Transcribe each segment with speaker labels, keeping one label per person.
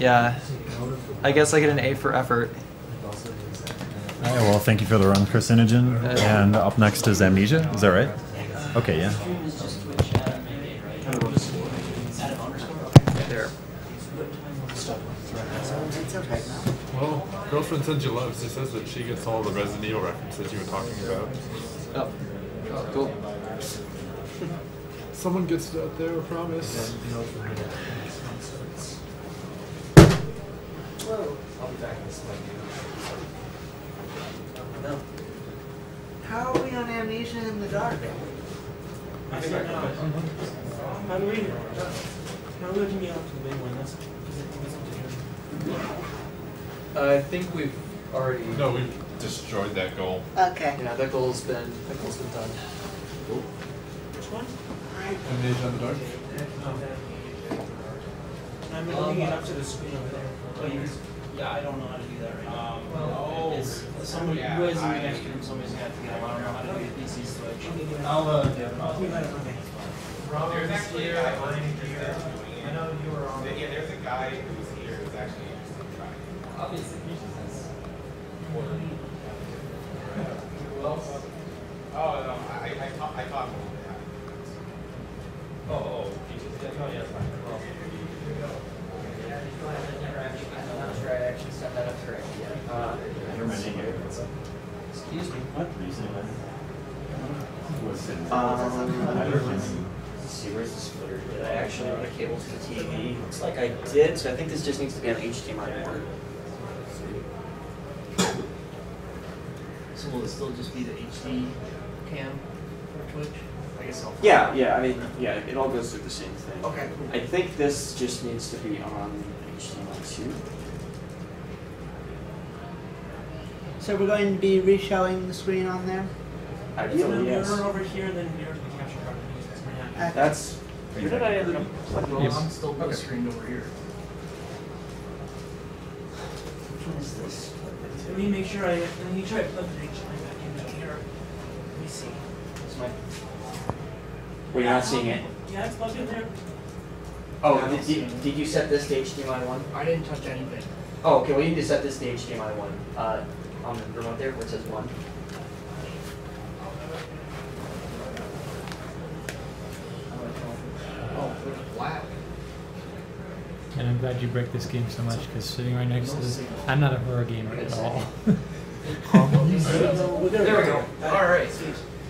Speaker 1: Yeah. I guess I get an A for effort.
Speaker 2: Alright, well, thank you for the run, Carcinogen. And up next is Amnesia. Is that right? Okay, yeah.
Speaker 1: There.
Speaker 3: Well, girlfriend said you love. She says that she gets all the Resident Evil references you were talking about.
Speaker 1: Oh. Cool.
Speaker 3: Someone gets it out there, I promise.
Speaker 4: How are we on Amnesia in the dark?
Speaker 5: How do we me out to the big one?
Speaker 1: I think we've already.
Speaker 3: No, we've destroyed that goal.
Speaker 4: Okay.
Speaker 1: Yeah, that goal's been done.
Speaker 5: Which one?
Speaker 3: Amnesia in the dark.
Speaker 5: I'm moving it up to the screen over there. Yeah, I don't know how to do that right now. It's somebody who is in the next room. Somebody's got to get. I don't know how to do the PC switch. I'll
Speaker 6: There's actually a guy lying here. I know you were on. Yeah, there's a guy who's here who's actually trying. Obviously, he's just. Who else? Oh, no, I taught him. Oh, Jesus. Yeah, oh, yeah, fine.
Speaker 1: I'm not sure I actually set that up correct yet.
Speaker 5: Excuse me. What?
Speaker 1: See, where's the splitter? Did I actually run a cable to the TV? Looks like I did, so I think this just needs to be on HDMI port.
Speaker 5: So will it still just be the HD cam for Twitch? I guess I'll.
Speaker 1: Yeah, I mean, yeah, it all goes through the same thing.
Speaker 5: Okay, cool.
Speaker 1: I think this just needs to be on HDMI too.
Speaker 4: So we're going to be reshowing the screen on there?
Speaker 1: Ideally, yes.
Speaker 5: Mirror over here, then mirror to the capture card.
Speaker 1: That's. Where did I end up plugging
Speaker 5: Well,
Speaker 1: this?
Speaker 5: I'm still blue screened over here.
Speaker 1: Which one is this?
Speaker 5: Let me make sure let me try to plug the HDMI back into here. Let me see.
Speaker 1: It's my. Wait, you're not seeing it?
Speaker 5: Yeah, it's plugged in there.
Speaker 1: Oh, did you set this to HDMI 1?
Speaker 5: I didn't touch anything.
Speaker 1: Oh, okay, well, you need to set this to HDMI 1. On the remote there where it says 1.
Speaker 5: Oh, there's black.
Speaker 7: And I'm glad you break this game so much because sitting right next to this, I'm not a horror gamer at all.
Speaker 5: There we go. Alright.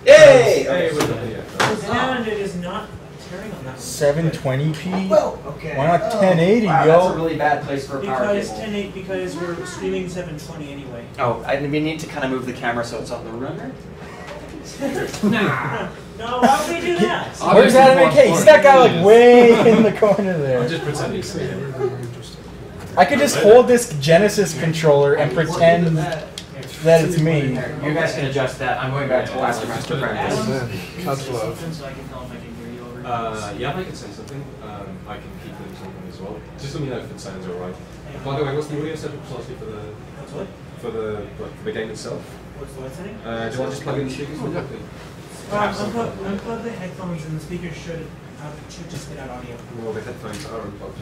Speaker 1: Yay!
Speaker 5: And it is not tearing on that one.
Speaker 8: 720p?
Speaker 4: Well, okay.
Speaker 8: Why not 1080,
Speaker 1: Wow,
Speaker 8: yo?
Speaker 1: that's a really bad place for a power
Speaker 5: Because
Speaker 1: cable.
Speaker 5: 1080 because we're streaming 720 anyway.
Speaker 1: Oh, and we need to kind of move the camera so it's on the runner.
Speaker 5: Nah. No, why would we do that?
Speaker 8: Where's Adam AK? He's that guy like way in the corner there.
Speaker 3: I'm just pretending to see it.
Speaker 8: I could just hold this Genesis controller and pretend that it's me.
Speaker 1: You guys can adjust that. I'm going back to Blaster Master practice.
Speaker 3: Touch love.
Speaker 5: So I can tell if I can hear you over.
Speaker 6: Yeah, if I can say something, I can keep doing something as well. Just let me know if it sounds alright. By the way, what's the audio setup precisely for the for the game itself?
Speaker 5: What's the what setting?
Speaker 6: Do you want to just plug in the speakers?
Speaker 5: Unplug the headphones and the speakers should just spit out audio.
Speaker 6: Well, the headphones are unplugged.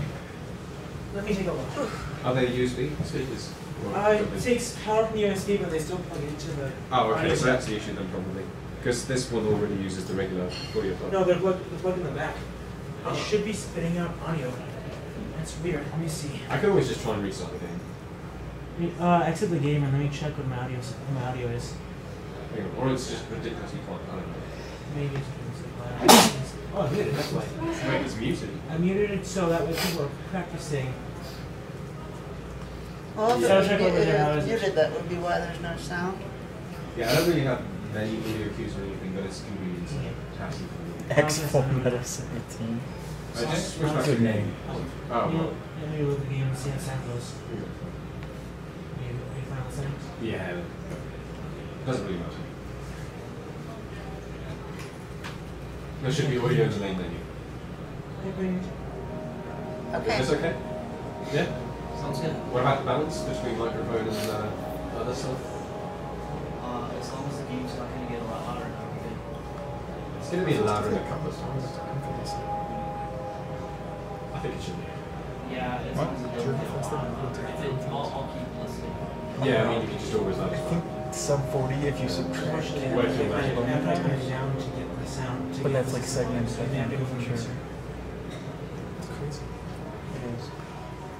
Speaker 5: Let me take a look.
Speaker 6: Are they USB speakers?
Speaker 5: It takes power from the USB, but they still plug into the.
Speaker 6: Oh, okay,
Speaker 5: audio
Speaker 6: so
Speaker 5: jack.
Speaker 6: that's the issue then probably. Because this one already uses the regular audio plug.
Speaker 5: No, they're plugged in the back. It should be spitting out audio. That's weird. Let me see.
Speaker 6: I could always just try and restart the game.
Speaker 5: Exit the game and let me check what my audio is.
Speaker 6: Hang on, or it's just ridiculously quiet. I don't know.
Speaker 5: Maybe it's oh, I muted it. That's why.
Speaker 6: Wait, it's muted.
Speaker 5: I muted it so that way people are practicing.
Speaker 4: Well, if
Speaker 5: So
Speaker 4: it
Speaker 5: check
Speaker 4: was
Speaker 5: over there, how is it?
Speaker 4: muted, that would be why there's no sound.
Speaker 6: Yeah, I don't really have many audio cues or anything, but it's convenient. Hassy for me.
Speaker 8: X4 Metal 17.
Speaker 6: I just switched back to
Speaker 8: Good
Speaker 6: the
Speaker 8: name.
Speaker 6: Oh,
Speaker 5: Let
Speaker 6: well.
Speaker 5: me look at the game and see how sound goes. Any final settings?
Speaker 6: Yeah. Doesn't really matter. There should be audio in the main menu.
Speaker 4: Okay.
Speaker 6: Is this okay? Yeah?
Speaker 5: Sounds good.
Speaker 6: What about the balance between microphone and other stuff?
Speaker 5: As long as the game's not going to get a lot louder, that'll be good.
Speaker 6: It's going to be louder in a couple of songs. I think it should be.
Speaker 5: Yeah, it's
Speaker 8: What?
Speaker 5: I'll keep listening.
Speaker 6: Yeah, I mean, you can just always
Speaker 8: I think sub 40 if you subtract. But that's like segments, I think, for sure.
Speaker 3: It's crazy.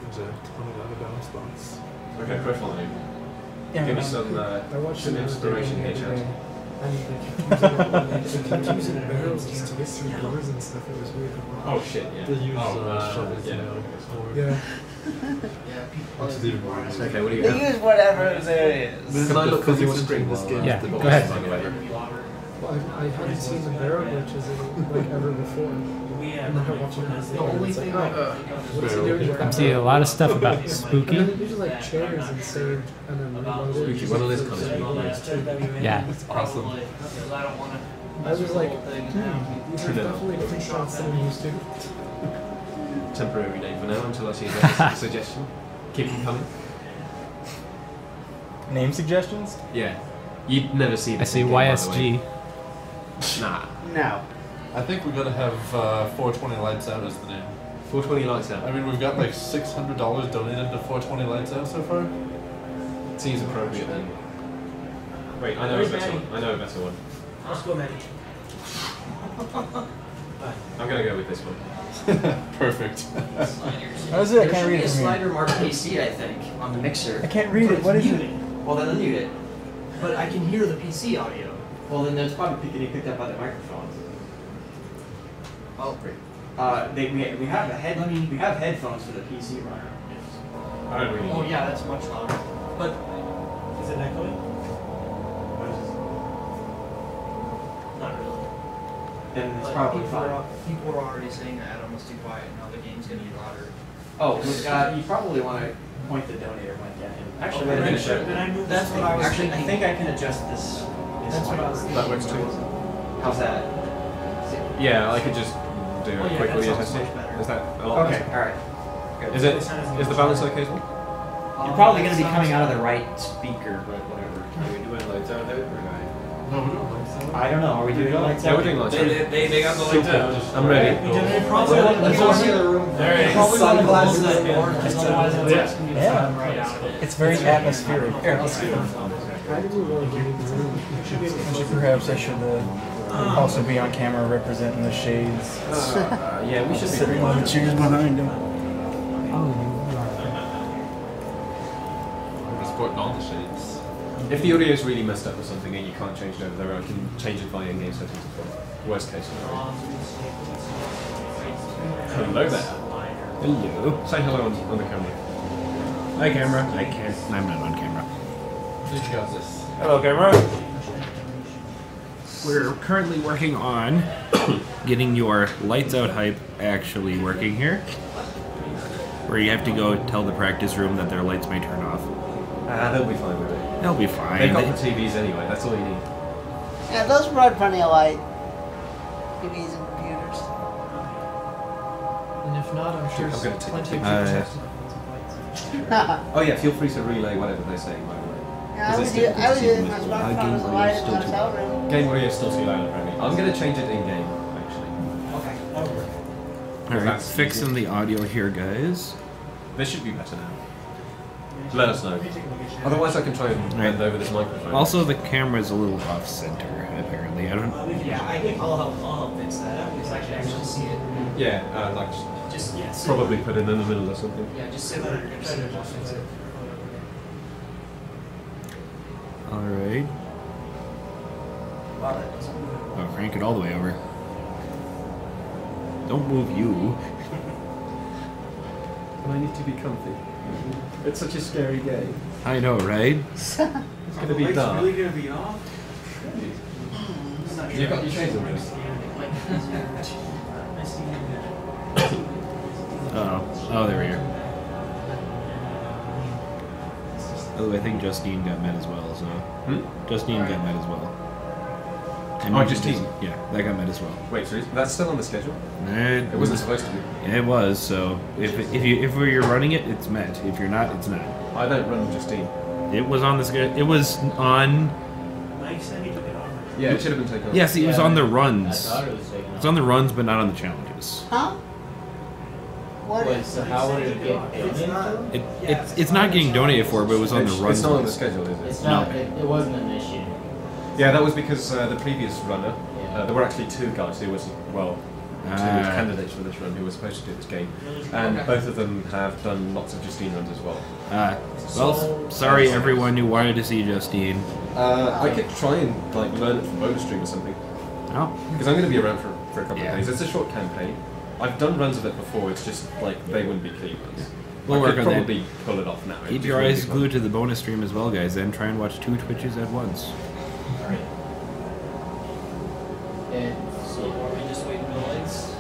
Speaker 3: There's a ton of out-of-bounds spots.
Speaker 6: Okay, profile name.
Speaker 8: Yeah,
Speaker 6: Give me some inspiration here, Chad.
Speaker 3: Kept using barrels just to get through doors and stuff. It was weird.
Speaker 6: Oh shit, yeah.
Speaker 3: They use
Speaker 6: shovels,
Speaker 3: yeah.
Speaker 6: yeah.
Speaker 3: Lots of different ones.
Speaker 6: Okay, what do you
Speaker 4: They
Speaker 6: have?
Speaker 4: use whatever there is.
Speaker 6: Can I look on your screen?
Speaker 3: This game
Speaker 7: Yeah,
Speaker 3: is
Speaker 7: go ahead.
Speaker 3: Well, I haven't seen the barrel glitches like ever before. And then I watch it and
Speaker 5: The only thing
Speaker 3: what's he doing?
Speaker 7: I'm seeing a lot of stuff about
Speaker 3: And then
Speaker 7: spooky.
Speaker 3: it usually like chairs and saved and then reloaded.
Speaker 6: Spooky, one of those kind of spooky.
Speaker 7: Yeah.
Speaker 6: Awesome.
Speaker 5: Because I don't want to.
Speaker 3: I was like, these are definitely quick shots that I'm used to.
Speaker 6: Temporary name for now until I see a suggestion. Keep them coming.
Speaker 8: Name suggestions?
Speaker 6: Yeah. You'd never see
Speaker 7: I
Speaker 6: this
Speaker 7: see
Speaker 6: in game, by the way.
Speaker 7: YSG.
Speaker 6: Nah.
Speaker 4: No.
Speaker 3: I think we're gonna have 420 Lights Out as the name.
Speaker 6: 420 lights out.
Speaker 3: I mean, we've got like $600 donated to 420 Lights Out so far.
Speaker 6: Seems appropriate then. Wait, I know a better one. I know a better one.
Speaker 5: Let's go, Maddie.
Speaker 6: I'm gonna go with this one.
Speaker 3: Perfect.
Speaker 8: How is it? I
Speaker 1: There
Speaker 8: can't
Speaker 1: should
Speaker 8: read
Speaker 1: be
Speaker 8: it
Speaker 1: a
Speaker 8: from
Speaker 1: slider
Speaker 8: here.
Speaker 1: marked PC, I think, on the mixer.
Speaker 8: I can't read it. What is it?
Speaker 1: Well, then unmute it.
Speaker 5: But I can hear the PC audio.
Speaker 1: Well, then that's probably getting picked up by the microphones.
Speaker 5: Oh, great.
Speaker 1: We have headphones for the PC runner.
Speaker 6: I don't really
Speaker 5: Oh
Speaker 6: need
Speaker 5: yeah, that's much louder. But is it echoing? Not really.
Speaker 1: Then it's
Speaker 5: But
Speaker 1: probably
Speaker 5: people
Speaker 1: fine.
Speaker 5: people are already saying that Adam was too quiet. Now the game's gonna be louder.
Speaker 1: Oh, look, you probably want to point the donator mic at him. Actually,
Speaker 5: Okay,
Speaker 1: wait a minute.
Speaker 5: then I move
Speaker 1: That's what I was
Speaker 5: thinking.
Speaker 1: Actually, I think I can adjust this.
Speaker 5: That's what I was thinking.
Speaker 6: That works too.
Speaker 1: How's that?
Speaker 6: Yeah, I could just do
Speaker 5: Oh,
Speaker 6: a
Speaker 5: yeah,
Speaker 6: quick
Speaker 5: that
Speaker 6: audio
Speaker 5: sounds
Speaker 6: test.
Speaker 5: much better.
Speaker 6: Is that a lot
Speaker 1: Okay,
Speaker 6: better?
Speaker 1: alright. Good.
Speaker 6: Is the balance okay as well?
Speaker 1: You're probably going to be coming out of the right speaker, but whatever.
Speaker 6: Are we doing lights out there or
Speaker 3: No, we don't like that.
Speaker 1: I don't know. Are we doing lights
Speaker 6: Yeah,
Speaker 1: out?
Speaker 6: we're doing lights out.
Speaker 3: They got the lights out.
Speaker 6: I'm ready.
Speaker 1: Let's go see the room.
Speaker 3: There it is.
Speaker 1: Sunglasses
Speaker 5: Close
Speaker 1: and
Speaker 5: that door, 'cause otherwise it's
Speaker 3: Yeah.
Speaker 5: asking you to
Speaker 8: Yeah.
Speaker 5: come right out of it.
Speaker 8: It's very atmospheric. Here, let's go.
Speaker 3: How did you really get in the room?
Speaker 8: Perhaps I should also be on camera representing the shades.
Speaker 6: Yeah, we should be
Speaker 8: Sitting on the chairs behind him.
Speaker 3: We're sporting all the shades.
Speaker 6: If the audio is really messed up or something and you can't change it over there, I can change it via in-game settings as well. Worst case scenario. Hello there.
Speaker 2: Hello.
Speaker 6: Say hello on the camera.
Speaker 2: Hi, camera. I can't. I'm not on camera.
Speaker 3: You got this.
Speaker 2: Hello, camera. We're currently working on getting your lights out hype actually working here. Where you have to go tell the practice room that their lights may turn off.
Speaker 6: They'll be fine with it.
Speaker 2: They'll be fine.
Speaker 6: They've got the TVs anyway, that's all you need.
Speaker 4: Yeah, those provide plenty of light. TVs and computers.
Speaker 5: And if not, I'm sure
Speaker 6: I'm gonna take
Speaker 5: plenty of
Speaker 6: the
Speaker 5: people
Speaker 2: picture.
Speaker 5: have some lights.
Speaker 6: Oh yeah, feel free to relay whatever they're saying, by the way.
Speaker 4: Yeah, I was
Speaker 6: Is it
Speaker 4: using my
Speaker 6: still-
Speaker 4: smartphone as a light in my hotel room.
Speaker 6: Game audio is still too loud apparently. I'm going to change it in-game, actually.
Speaker 1: Okay, that'll work.
Speaker 2: Alright,
Speaker 6: That's
Speaker 2: fixing the audio here, guys.
Speaker 6: This should be better now. Let us know. Otherwise I can try and hand over this microphone.
Speaker 2: Also, the camera's a little off center, apparently. I don't.
Speaker 5: Yeah, I'll help fix that because I can actually see it.
Speaker 6: Yeah, like
Speaker 5: Just yeah, sit
Speaker 6: probably put it in the middle or something.
Speaker 5: Yeah, just sit there. Just sit there. Fix it.
Speaker 2: Alright. Oh, crank it all the way over. Don't move you.
Speaker 6: And I need to be comfy. It's such a scary game.
Speaker 2: I know, right?
Speaker 6: It's going to be dark.
Speaker 1: really going to be off?
Speaker 6: You've got your shades on this.
Speaker 2: Oh, there we are. Oh, I think Justine got met as well, so. Justine got met as well. And
Speaker 6: Oh,
Speaker 2: Ninja
Speaker 6: Justine?
Speaker 2: just- Yeah, that got met as well.
Speaker 6: Wait, so that's still on the schedule?
Speaker 2: It
Speaker 6: It wasn't supposed to be.
Speaker 2: Yeah, it was. So if you're running it, it's met. If you're not, it's not.
Speaker 6: I don't run Justine.
Speaker 2: It was on the schedule. It was on.
Speaker 5: Mike said he took it on.
Speaker 6: Yeah, it should have been taken off.
Speaker 2: Yes, it was on the
Speaker 1: I
Speaker 2: runs.
Speaker 1: thought it was taken
Speaker 2: It's on the runs, but not on the challenges.
Speaker 4: Huh? What?
Speaker 5: So how would it get donated?
Speaker 2: It's not getting donated for, but it was on the run.
Speaker 6: It's not on the schedule, is it?
Speaker 5: It's not. It wasn't an issue.
Speaker 6: Yeah, that was because the previous runner, there were actually two guys who was, well, two candidates for this run who were supposed to do this game, and both of them have done lots of Justine runs as well.
Speaker 2: Well, sorry everyone who wanted to see Justine.
Speaker 6: I could try and like learn it from bonus stream or something.
Speaker 2: Oh.
Speaker 6: Because I'm going to be around for a couple of days. It's a short campaign. I've done runs of it before. It's just like they wouldn't be clean runs.
Speaker 2: We'll
Speaker 6: I
Speaker 2: work
Speaker 6: could
Speaker 2: on
Speaker 6: probably pull it off now.
Speaker 2: Keep your eyes glued to the bonus stream as well, guys. Then try and watch 2 Twitches at once.
Speaker 5: Alright. And so are we just waiting for the lights?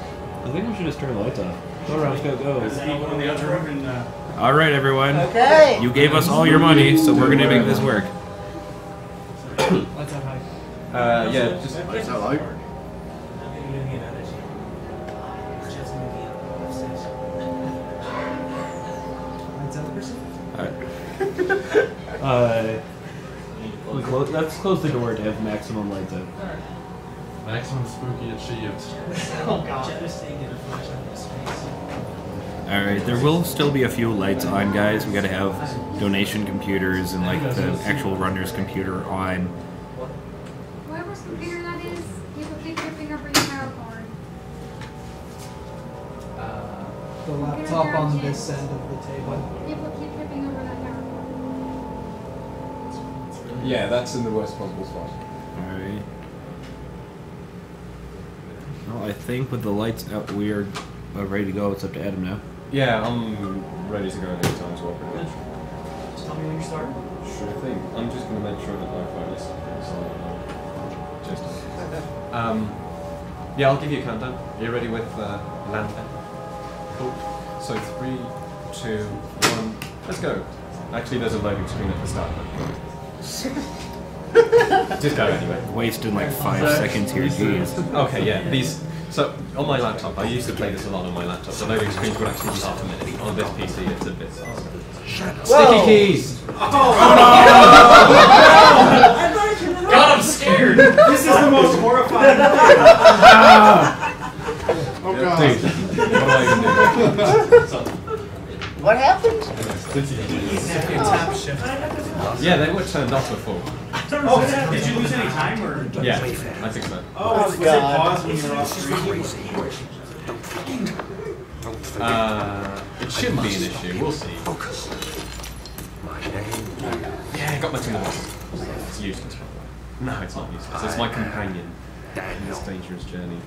Speaker 2: I think we should just turn the lights off. Go around, go.
Speaker 5: Is anyone in the other room? And,
Speaker 2: All right, everyone.
Speaker 4: Okay.
Speaker 2: You gave us all your money, so we're gonna make this work.
Speaker 3: Lights out high.
Speaker 6: Yeah, just
Speaker 9: Lights out low.
Speaker 3: Lights out person.
Speaker 2: Let's close the door to have maximum lights out.
Speaker 9: Maximum spooky achieved.
Speaker 3: Oh god.
Speaker 2: Alright, there will still be a few lights on, guys. We gotta have donation computers and like the actual runner's computer on.
Speaker 10: Whoever's computer that is, people keep tripping over your power cord.
Speaker 3: The laptop on this end of the table.
Speaker 10: People keep tripping over that power cord.
Speaker 6: yeah, that's in the worst possible spot.
Speaker 2: Alright. Well, I think with the lights out, we are ready to go. It's up to Adam now.
Speaker 6: Yeah, I'm ready to go at any time as well. Pretty much.
Speaker 3: Just tell me when you start.
Speaker 6: Sure thing. I'm just going to make sure that my phone is just. Yeah, I'll give you a countdown. Are you ready with Lantern? Cool. So 3, 2, 1, let's go. Actually, there's a loading screen at the start. Just go anyway.
Speaker 2: Wasting like 5 seconds here, jeez.
Speaker 6: Okay, yeah. These. So on my laptop, I used to play this a lot on my laptop. The loading screens would actually be half a minute. On this PC, it's a bit faster. Sticky keys.
Speaker 5: God, I'm scared. This is the most horrifying.
Speaker 9: Oh god.
Speaker 6: Dude, what am I gonna do?
Speaker 4: What happened?
Speaker 6: Yeah, they were turned off before.
Speaker 5: Oh, did you lose any time or?
Speaker 6: Yeah, I think so.
Speaker 5: Oh, was it paused when you were off screen?
Speaker 6: It shouldn't be an issue. We'll see. Yeah, I got my tinderbox. It's useless. No, it's not useless. It's my companion in this dangerous journey.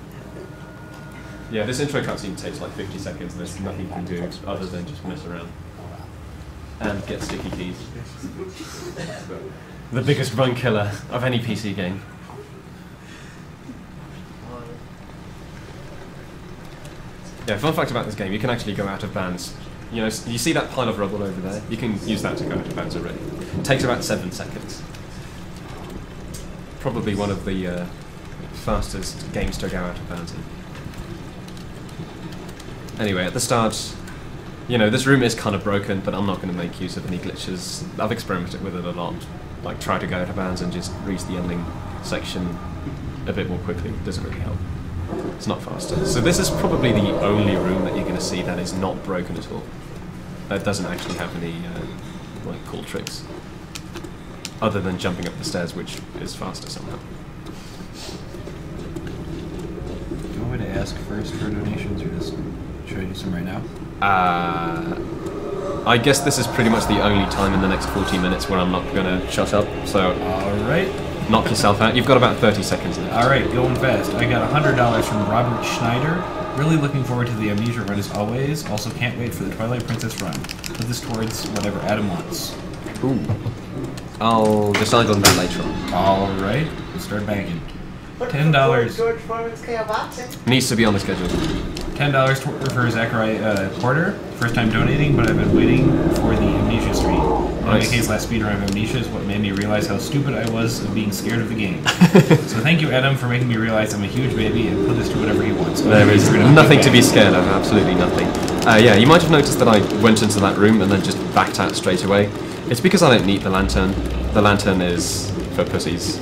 Speaker 6: Yeah, this intro cutscene takes like 50 seconds. There's nothing you can do other than just mess around and get sticky keys. The biggest run killer of any PC game. Yeah, fun fact about this game, you can actually go out of bounds. You know, you see that pile of rubble over there? You can use that to go out of bounds already. It takes about 7 seconds. Probably one of the fastest games to go out of bounds in. Anyway, at the start, you know, this room is kind of broken, but I'm not going to make use of any glitches. I've experimented with it a lot. Like, try to go out of bounds and just reach the ending section a bit more quickly. It doesn't really help. It's not faster. So this is probably the only room that you're going to see that is not broken at all. That doesn't actually have any, like, cool tricks. Other than jumping up the stairs, which is faster somehow.
Speaker 2: Do you want me to ask first for donations, or just should I do some right now?
Speaker 6: I guess this is pretty much the only time in the next 40 minutes where I'm not going to shut up, so
Speaker 2: Alright.
Speaker 6: knock yourself out. You've got about 30 seconds left.
Speaker 2: Alright, going fast. I got $100 from Robert Schneider. Really looking forward to the Amnesia run as always. Also can't wait for the Twilight Princess run. Put this towards whatever Adam wants.
Speaker 6: Ooh. I'll decide on that later on.
Speaker 2: Alright, we'll start banking. $10.
Speaker 4: George Foreman's KO boxing.
Speaker 6: Needs to be on the schedule.
Speaker 2: $10 for Zachary Porter. First time donating, but I've been waiting for the Amnesia stream.
Speaker 6: Nice.
Speaker 2: MK's last speedrun of Amnesia is what made me realize how stupid I was of being scared of the game. So thank you, Adam, for making me realize I'm a huge baby and put this to whatever he wants.
Speaker 6: There is nothing to be scared of, absolutely nothing. Yeah, you might have noticed that I went into that room and then just backed out straight away. It's because I don't need the lantern. The lantern is for pussies.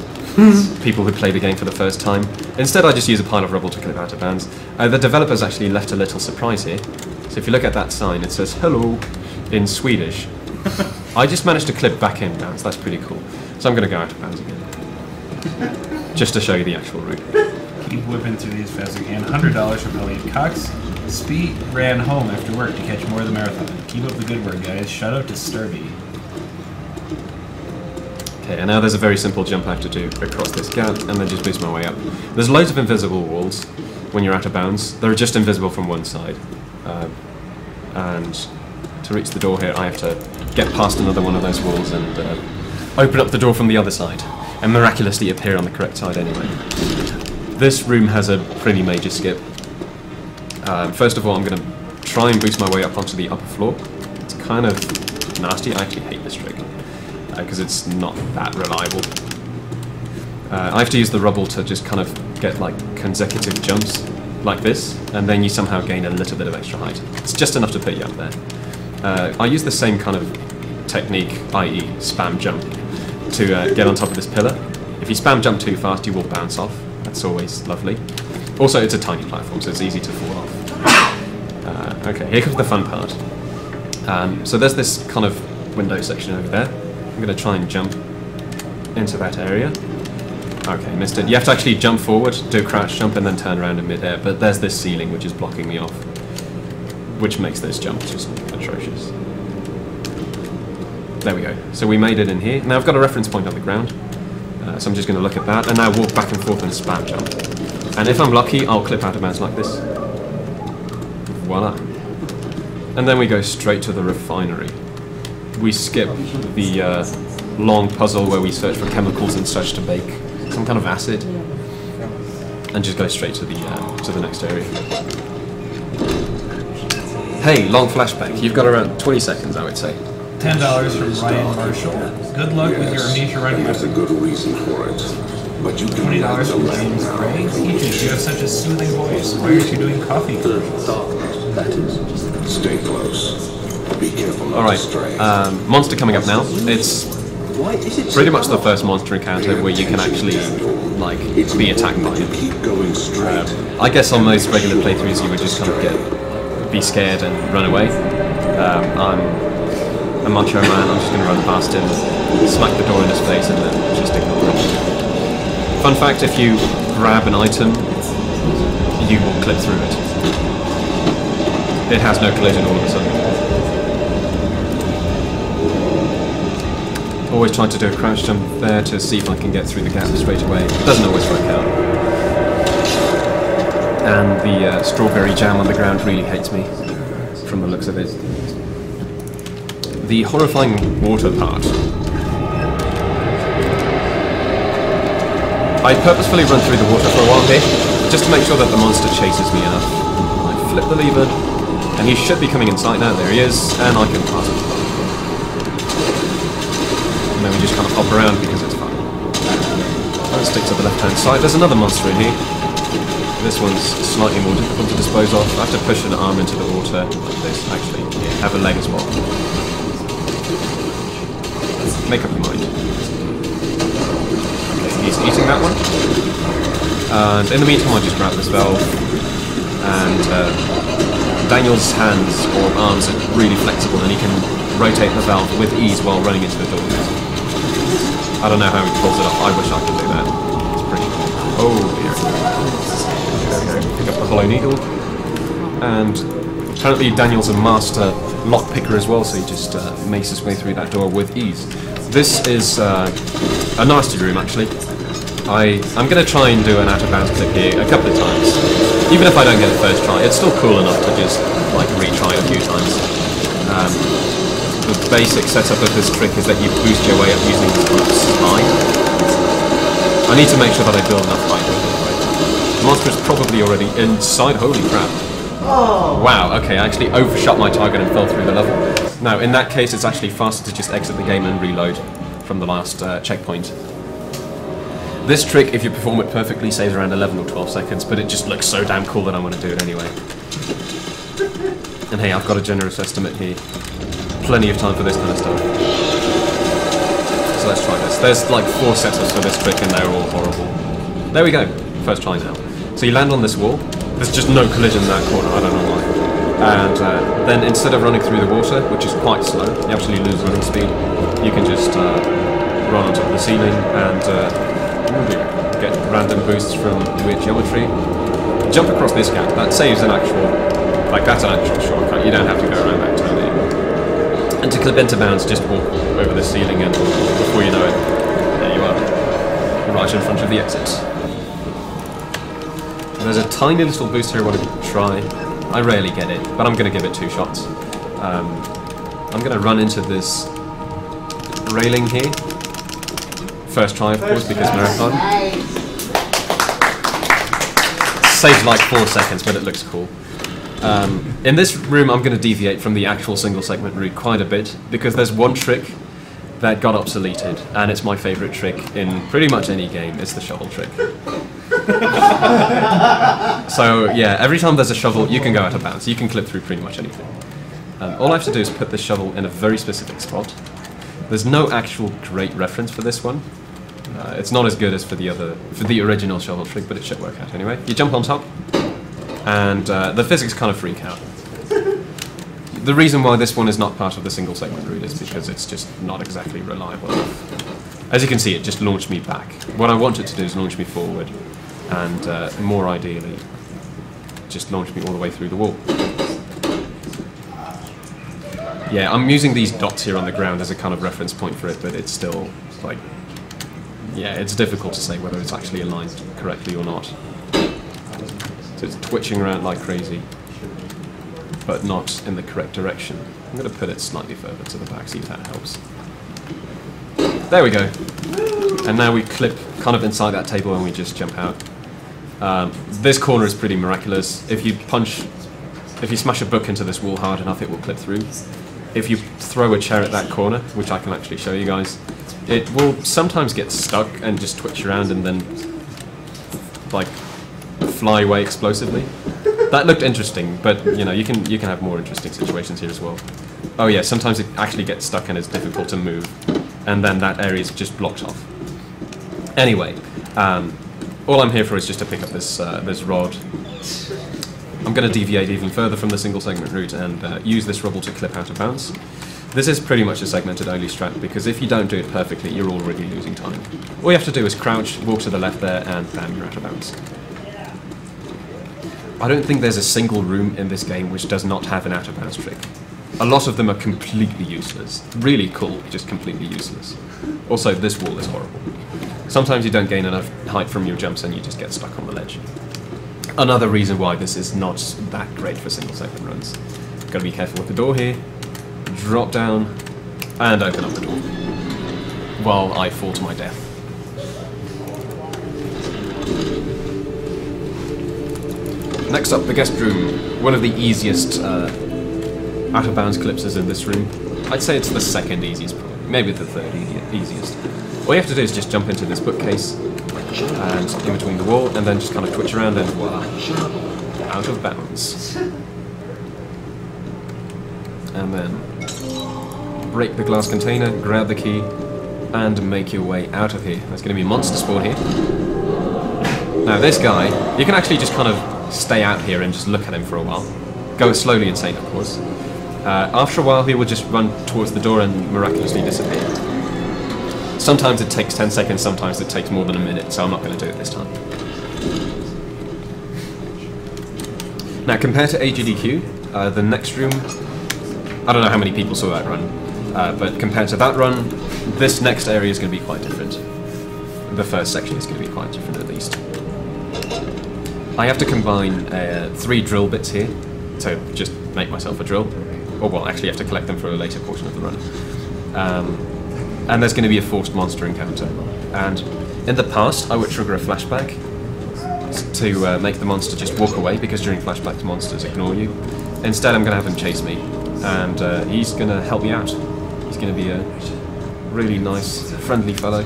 Speaker 6: People who play the game for the first time. Instead, I just use a pile of rubble to get it out of bounds. The developers actually left a little surprise here. So if you look at that sign, it says hello in Swedish. I just managed to clip back in bounds, that's pretty cool. So I'm going to go out of bounds again. Just to show you the actual route.
Speaker 2: Keep whipping through these fast as you can. $100 from Elliot Cox. Speed ran home after work to catch more of the marathon. Keep up the good work, guys. Shout out to Sturby.
Speaker 6: Okay, and now there's a very simple jump I have to do across this gap, and then just boost my way up. There's loads of invisible walls when you're out of bounds. They're just invisible from one side. And to reach the door here, I have to get past another one of those walls and open up the door from the other side, and miraculously appear on the correct side anyway. This room has a pretty major skip. First of all, I'm going to try and boost my way up onto the upper floor. It's kind of nasty. I actually hate this trick because it's not that reliable. I have to use the rubble to just kind of get like consecutive jumps like this, and then you somehow gain a little bit of extra height. It's just enough to put you up there. I use the same kind of technique, i.e. spam jump, to get on top of this pillar. If you spam jump too fast, you will bounce off. That's always lovely. Also, it's a tiny platform, so it's easy to fall off. Okay, here comes the fun part. So there's this kind of window section over there. I'm going to try and jump into that area. Okay, missed it. You have to actually jump forward, do a crouch jump, and then turn around in mid-air, but there's this ceiling which is blocking me off, which makes this jump just atrocious. There we go. So we made it in here. Now I've got a reference point on the ground, so I'm just going to look at that, and now walk back and forth and spam jump. And if I'm lucky, I'll clip out of bounds like this. Voila. And then we go straight to the refinery. We skip the long puzzle where we search for chemicals and such to bake some kind of acid, and just go straight to the next area. Hey, long flashback. You've got around 20 seconds, I would say.
Speaker 2: $10 from Ryan Marshall. Good luck with your Amnesia run.
Speaker 11: There's a good reason for it, but you can
Speaker 2: $20 from James Gray. Teachers, you have such a soothing voice. Why aren't you doing coffee commercials?
Speaker 11: That is, stay close. Be careful not to stray.
Speaker 6: Alright, monster coming up now. It's pretty much the first monster encounter where you can actually, like, be attacked by it.
Speaker 11: Keep going straight.
Speaker 6: I guess on most regular playthroughs you would just kind of be scared and run away. I'm a macho man, I'm just going to run past him, smack the door in his face, and then just ignore him. Fun fact, if you grab an item, you will clip through it. It has no collision all of a sudden. Always trying to do a crouch jump there to see if I can get through the gap straight away. It doesn't always work out. And the strawberry jam on the ground really hates me, from the looks of it. The horrifying water part. I purposefully run through the water for a while here, just to make sure that the monster chases me enough. I flip the lever, and he should be coming in sight now. There he is, and I can pass him. And then we just kind of hop around because it's fun. Let's stick to the left-hand side. There's another monster in here. This one's slightly more difficult to dispose of. I have to push an arm into the water like this. Actually, yeah, have a leg as well. Make up your mind. Okay, he's eating that one. And in the meantime, I just grab this valve. And Daniel's hands or arms are really flexible, and he can rotate the valve with ease while running into the door. I don't know how he pulls it off. I wish I could do that. It's pretty cool. Oh dear. There we go. Pick up the hollow needle. And apparently Daniel's a master lockpicker as well, so he just makes his way through that door with ease. This is a nasty room, actually. I'm going to try and do an out-of-bounds clip here a couple of times. Even if I don't get it first try, it's still cool enough to just like retry a few times. The basic setup of this trick is that you boost your way up using this kind of slide. I need to make sure that I build enough height. The monster is probably already inside. Holy crap.
Speaker 4: Oh.
Speaker 6: Wow, okay, I actually overshot my target and fell through the level. Now, in that case, it's actually faster to just exit the game and reload from the last checkpoint. This trick, if you perform it perfectly, saves around 11 or 12 seconds, but it just looks so damn cool that I want to do it anyway. And hey, I've got a generous estimate here. Plenty of time for this kind of stuff. So let's try this. There's like 4 setups for this trick and they're all horrible. There we go. First try now. So you land on this wall. There's just no collision in that corner. I don't know why. And then instead of running through the water, which is quite slow, you actually lose running speed, you can just run on top of the ceiling and get random boosts from weird geometry. Jump across this gap, that saves an actual, like that's an actual shortcut, you don't have to go around that turn anymore. And to clip into bounds, just walk over the ceiling and before you know it, there you are, right in front of the exit. There's a tiny little boost here I want to try. I rarely get it, but I'm going to give it 2 shots. I'm going to run into this railing here. First try, of course, because marathon. Saves like 4 seconds, but it looks cool. In this room, I'm going to deviate from the actual single segment route quite a bit, because there's one trick that got obsoleted, and it's my favourite trick in pretty much any game. It's the shovel trick. So yeah, every time there's a shovel, you can go out of bounds. You can clip through pretty much anything. All I have to do is put the shovel in a very specific spot. There's no actual great reference for this one. It's not as good as for the original shovel trick, but it should work out anyway. You jump on top, and the physics kind of freak out. The reason why this one is not part of the single segment route is because it's just not exactly reliable enough. As you can see, it just launched me back. What I want it to do is launch me forward, and more ideally, just launch me all the way through the wall. Yeah, I'm using these dots here on the ground as a kind of reference point for it, but it's still, like, yeah, it's difficult to say whether it's actually aligned correctly or not. So it's twitching around like crazy, but not in the correct direction. I'm going to put it slightly further to the back, see if that helps. There we go. And now we clip kind of inside that table and we just jump out. This corner is pretty miraculous. If you smash a book into this wall hard enough, it will clip through. If you throw a chair at that corner, which I can actually show you guys, it will sometimes get stuck and just twitch around and then, like, fly away explosively. That looked interesting, but you know, you can have more interesting situations here as well. Oh yeah, sometimes it actually gets stuck and it's difficult to move, and then that area is just blocked off. Anyway, all I'm here for is just to pick up this this rod. I'm going to deviate even further from the single segment route and use this rubble to clip out of bounds. This is pretty much a segmented only strat, because if you don't do it perfectly, you're already losing time. All you have to do is crouch, walk to the left there, and bam, you're out of bounds. I don't think there's a single room in this game which does not have an out of bounds trick. A lot of them are completely useless. Really cool, just completely useless. Also, this wall is horrible. Sometimes you don't gain enough height from your jumps and you just get stuck on the ledge. Another reason why this is not that great for single segment runs. Gotta be careful with the door here. Drop down and open up the door while I fall to my death. Next up, the guest room. One of the easiest out of bounds clips is in this room. I'd say it's the second easiest, probably. Maybe the third easiest. All you have to do is just jump into this bookcase and in between the wall, and then just kind of twitch around and voila, out of bounds. And then break the glass container, grab the key, and make your way out of here. There's going to be a monster spawn here. Now this guy, you can actually just kind of stay out here and just look at him for a while. Go slowly insane, of course. After a while, he will just run towards the door and miraculously disappear. Sometimes it takes 10 seconds, sometimes it takes more than a minute, so I'm not going to do it this time. Now, compared to AGDQ, the next room, I don't know how many people saw that run, but compared to that run, this next area is going to be quite different. The first section is going to be quite different, at least. I have to combine 3 drill bits here to just make myself a drill. Or, well, actually I have to collect them for a later portion of the run. And there's going to be a forced monster encounter. And in the past, I would trigger a flashback to make the monster just walk away, because during flashbacks, monsters ignore you. Instead, I'm going to have him chase me, and he's going to help me out. He's going to be a really nice, friendly fellow,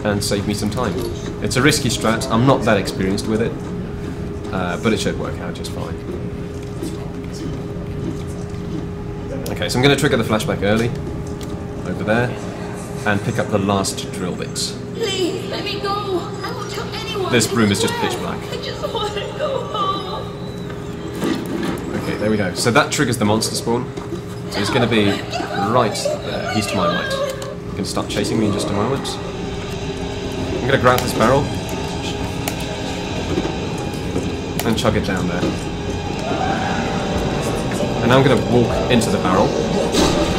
Speaker 6: and save me some time. It's a risky strat. I'm not that experienced with it, but it should work out just fine. Okay, so I'm going to trigger the flashback early, over there, and pick up the last drill bits.
Speaker 12: Please, let me go! I won't tell anyone!
Speaker 6: This room is just pitch black.
Speaker 12: I just want to go home!
Speaker 6: Okay, there we go. So that triggers the monster spawn. So he's going to be right there. He's to my right. He's going to start chasing me in just a moment. I'm going to grab this barrel and chug it down there. And now I'm going to walk into the barrel.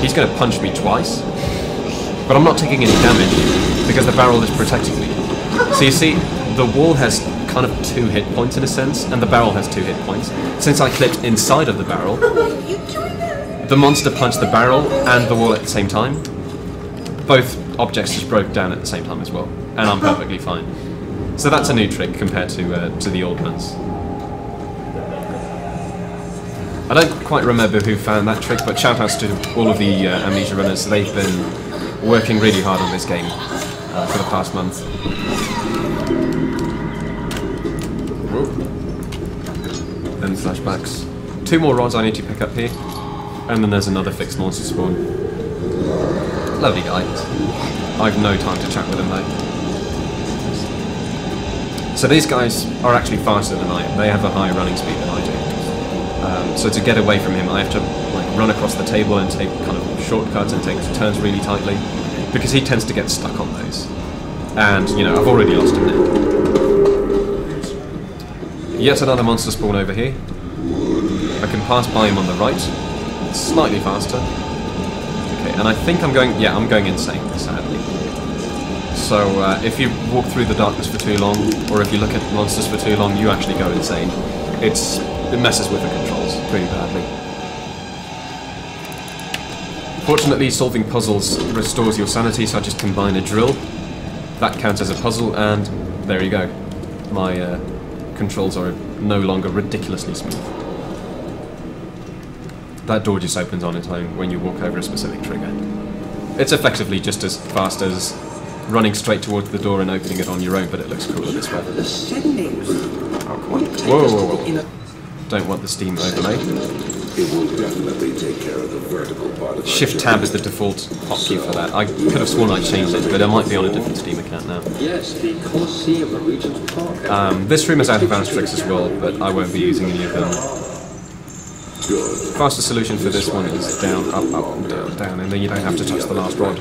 Speaker 6: He's going to punch me twice, but I'm not taking any damage because the barrel is protecting me. So you see, the wall has kind of 2 hit points in a sense, and the barrel has 2 hit points. Since I clipped inside of the barrel, the monster punched the barrel and the wall at the same time. Both objects just broke down at the same time as well, and I'm perfectly fine. So that's a new trick compared to the old ones. I don't quite remember who found that trick, but shoutouts to all of the Amnesia runners. They've been working really hard on this game for the past month. Whoa. Then flashbacks. 2 more rods I need to pick up here, and then there's another fixed monster spawn. Lovely guy. I've no time to chat with him though. So these guys are actually faster than I am. They have a higher running speed than I do. So to get away from him, I have to like run across the table and take kind of shortcuts and take turns really tightly, because he tends to get stuck on those. And you know, I've already lost him now. Yet another monster spawn over here. I can pass by him on the right, slightly faster. Okay, and I think I'm going insane, sadly. So if you walk through the darkness for too long, or if you look at monsters for too long, you actually go insane. It messes with the controls pretty badly. Fortunately, solving puzzles restores your sanity, so I just combine a drill. That counts as a puzzle, and there you go. My controls are no longer ridiculously smooth. That door just opens on its own when you walk over a specific trigger. It's effectively just as fast as running straight towards the door and opening it on your own, but it looks cooler this way. Oh, come on. Whoa, whoa, whoa. Don't want the Steam overlay.
Speaker 11: It will definitely take care of the vertical part of
Speaker 6: Shift Tab is the default hotkey for that. I could have sworn I changed it, but I might be on a different Steam account now.
Speaker 13: Yes, the Colosseum of Regent's Park.
Speaker 6: This room is out of bounds tricks as well, but I won't be using any of them. Faster solution for this one is down, up, up, down, down, and then you don't have to touch the last rod.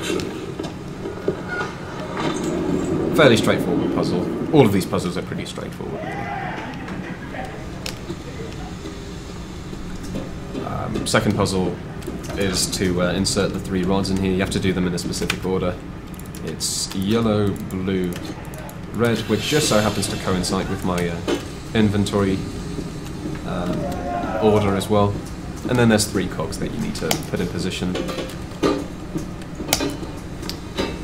Speaker 6: Fairly straightforward puzzle. All of these puzzles are pretty straightforward. Second puzzle is to insert the 3 rods in here. You have to do them in a specific order. It's yellow, blue, red, which just so happens to coincide with my inventory order as well. And then there's 3 cogs that you need to put in position.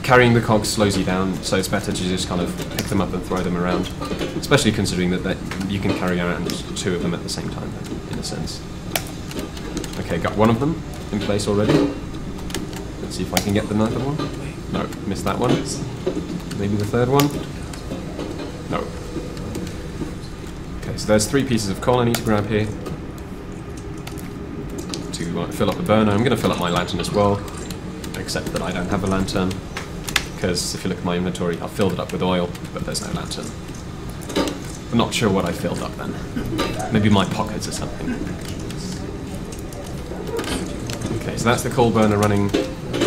Speaker 6: Carrying the cogs slows you down, so it's better to just kind of pick them up and throw them around. Especially considering that you can carry around 2 of them at the same time, in a sense. Okay, got one of them in place already. Let's see if I can get the other one. No, missed that one. Maybe the 3rd one. No. Okay, so there's 3 pieces of coal I need to grab here to fill up a burner. I'm going to fill up my lantern as well, except that I don't have a lantern, because if you look at my inventory, I've filled it up with oil, but there's no lantern. I'm not sure what I filled up then. Maybe my pockets or something. Okay, so that's the coal burner running.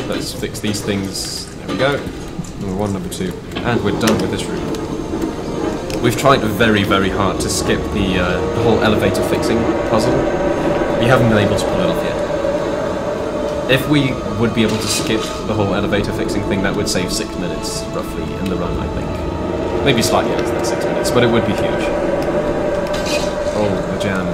Speaker 6: Let's fix these things. There we go. Number 1, number 2. And we're done with this room. We've tried very, very hard to skip the whole elevator fixing puzzle. We haven't been able to pull it off yet. If we would be able to skip the whole elevator fixing thing, that would save 6 minutes, roughly, in the run, I think. Maybe slightly less than 6 minutes, but it would be huge. Oh, the jam.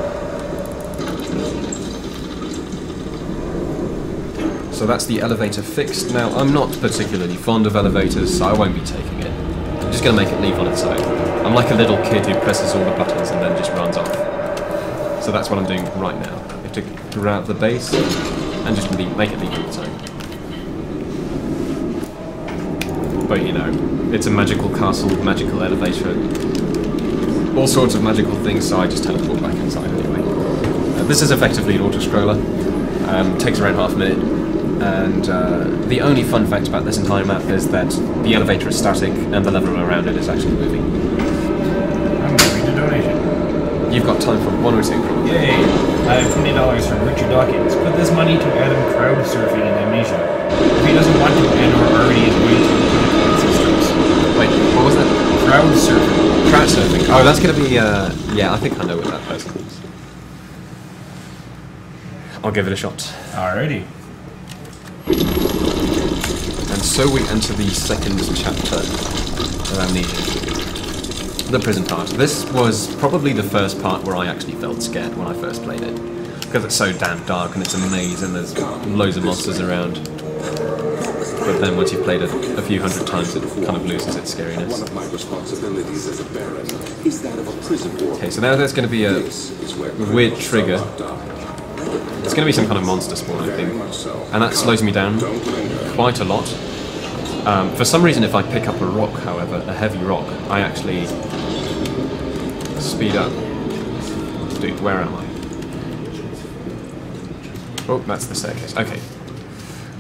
Speaker 6: So that's the elevator fixed. Now, I'm not particularly fond of elevators, so I won't be taking it. I'm just going to make it leave on its own. I'm like a little kid who presses all the buttons and then just runs off. So that's what I'm doing right now. I have to grab the base and just make it leave on its own. But you know, it's a magical castle, magical elevator, all sorts of magical things, so I just teleport back inside anyway. This is effectively an auto-scroller. Takes around half a minute. And the only fun fact about this entire map is that the elevator is static and the level around it is actually moving.
Speaker 2: I'm giving a donation.
Speaker 6: You've got time for 1 or 2 probably.
Speaker 2: Yay! I have $20 from Richard Dawkins. Put this money to Adam crowd surfing in Amnesia. If he doesn't want to and or already is going to put it on systems.
Speaker 6: Wait, what was that?
Speaker 2: Crowd surfing.
Speaker 6: Crowd surfing. Oh, that's going to be, yeah, I think I know what that person is. I'll give it a shot.
Speaker 2: Alrighty.
Speaker 6: And so we enter the second chapter of Amnesia. The prison part. This was probably the first part where I actually felt scared when I first played it. Because it's so damn dark and it's a maze and there's loads of monsters around. But then once you've played it a few hundred times, it kind of loses its scariness.
Speaker 11: One of my responsibilities as a baron is that of a prison warden.
Speaker 6: Okay, so now there's going to be a weird trigger. It's going to be some kind of monster spawn, I think. And that slows me down quite a lot. For some reason, if I pick up a rock, however, a heavy rock, I actually speed up. Dude, where am I? Oh, that's the staircase. Okay.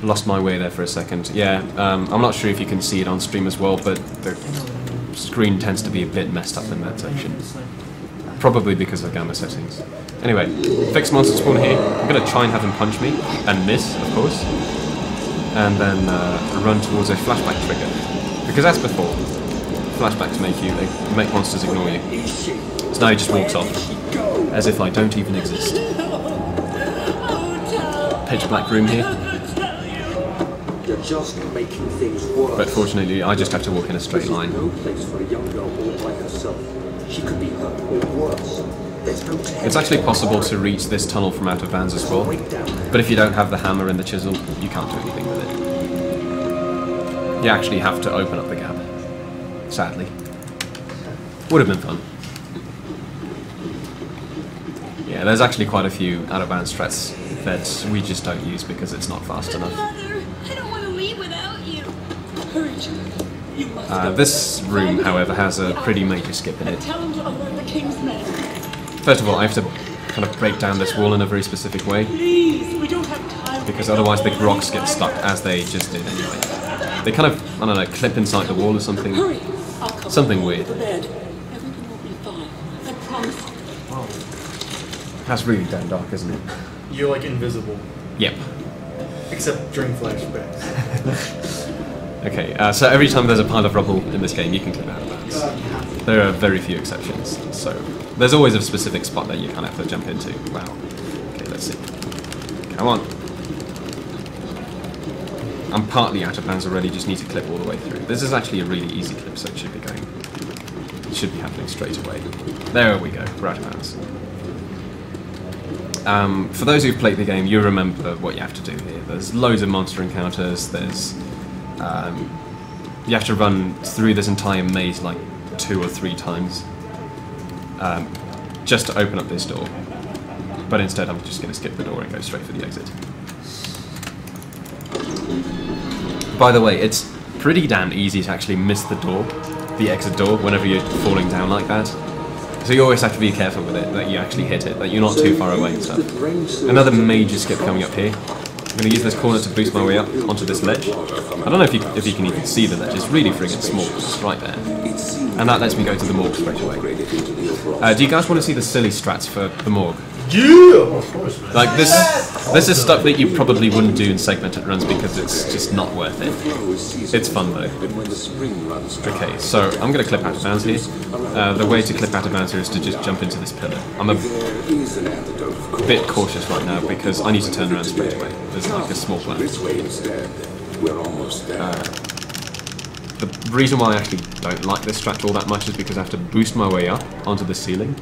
Speaker 6: Lost my way there for a second. Yeah, I'm not sure if you can see it on stream as well, but the screen tends to be a bit messed up in that section. Probably because of gamma settings. Anyway, fixed monster spawn here. I'm going to try and have him punch me, and miss, of course. And then run towards a flashback trigger. Because as before, flashbacks make monsters ignore you. So now he just walks off, as if I don't even exist. Pitch black room here.
Speaker 13: You're just making things worse.
Speaker 6: But fortunately, I just have to walk in a straight line.
Speaker 13: There's no place for a young girl all by herself. She could be hurt or worse. There's no
Speaker 6: It's actually possible to reach this tunnel from out of bounds as well. But if you don't have the hammer and the chisel, you can't do anything with it. You actually have to open up the gap. Sadly. Would have been fun. Yeah, there's actually quite a few out of bounds strats that we just don't use because it's not fast enough.
Speaker 12: Mother, I don't want to leave without you. Hurry, child. You must
Speaker 6: This room, however, has a pretty major skip in it.
Speaker 12: tell him to alert the king's men.
Speaker 6: First of all, I have to kind of break down this wall in a very specific way.
Speaker 12: Please, we don't have time.
Speaker 6: Because otherwise the rocks get stuck as they just did anyway. They kind of, I don't know, clip inside the wall or something.
Speaker 12: Hurry. I'll come
Speaker 6: Something weird.
Speaker 12: to bed. Everything will be fine. I promise.
Speaker 6: Wow. That's really damn dark, isn't it?
Speaker 8: You're like invisible.
Speaker 6: Yep.
Speaker 8: Except during flashbacks.
Speaker 6: Okay, so every time there's a pile of rubble in this game, you can clip out of that. There are very few exceptions, so there's always a specific spot that you kind of have to jump into. Wow. Okay, let's see. Come on. I'm partly out of bounds already, just need to clip all the way through. This is actually a really easy clip, so it should be going. It should be happening straight away. There we go, we're out of bounds. For those who've played the game, you remember what you have to do here. There's loads of monster encounters, there's... you have to run through this entire maze like 2 or 3 times just to open up this door. But instead I'm just going to skip the door and go straight for the exit. By the way, it's pretty damn easy to actually miss the door, the exit door, whenever you're falling down like that. So you always have to be careful with it, that you actually hit it, that you're not too far away and stuff. Another major skip coming up here. I'm going to use this corner to boost my way up onto this ledge. I don't know if you can even see the ledge, it's really friggin' small, it's right there. And that lets me go to the morgue straight away. Do you guys want to see the silly strats for the morgue?
Speaker 8: Yeah!
Speaker 6: Like this is stuff that you probably wouldn't do in segmented runs because it's just not worth it. It's fun though. Okay, so I'm going to clip out of bounds here. The way to clip out of bounds here is to just jump into this pillar. I'm a bit cautious right now because I need to turn around straight away. There's like a small plant. The reason why I actually don't like this strat all that much is because I have to boost my way up onto the ceiling.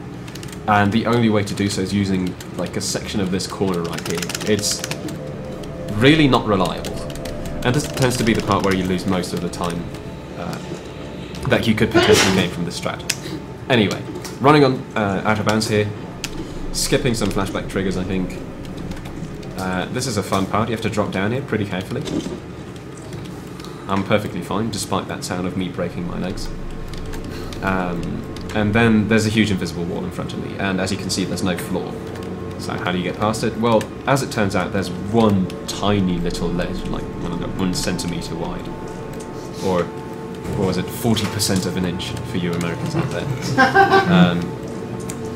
Speaker 6: And the only way to do so is using like a section of this corner right here. It's really not reliable. And this tends to be the part where you lose most of the time that you could potentially gain from this strat. Anyway, running on out of bounds here, skipping some flashback triggers I think. This is a fun part, you have to drop down here pretty carefully. I'm perfectly fine, despite that sound of me breaking my legs. And then there's a huge invisible wall in front of me, and as you can see there's no floor. So how do you get past it? Well, as it turns out, there's one tiny little ledge, like, I don't know, 1 centimetre wide. Or, what was it, 40% of an inch for you Americans out there.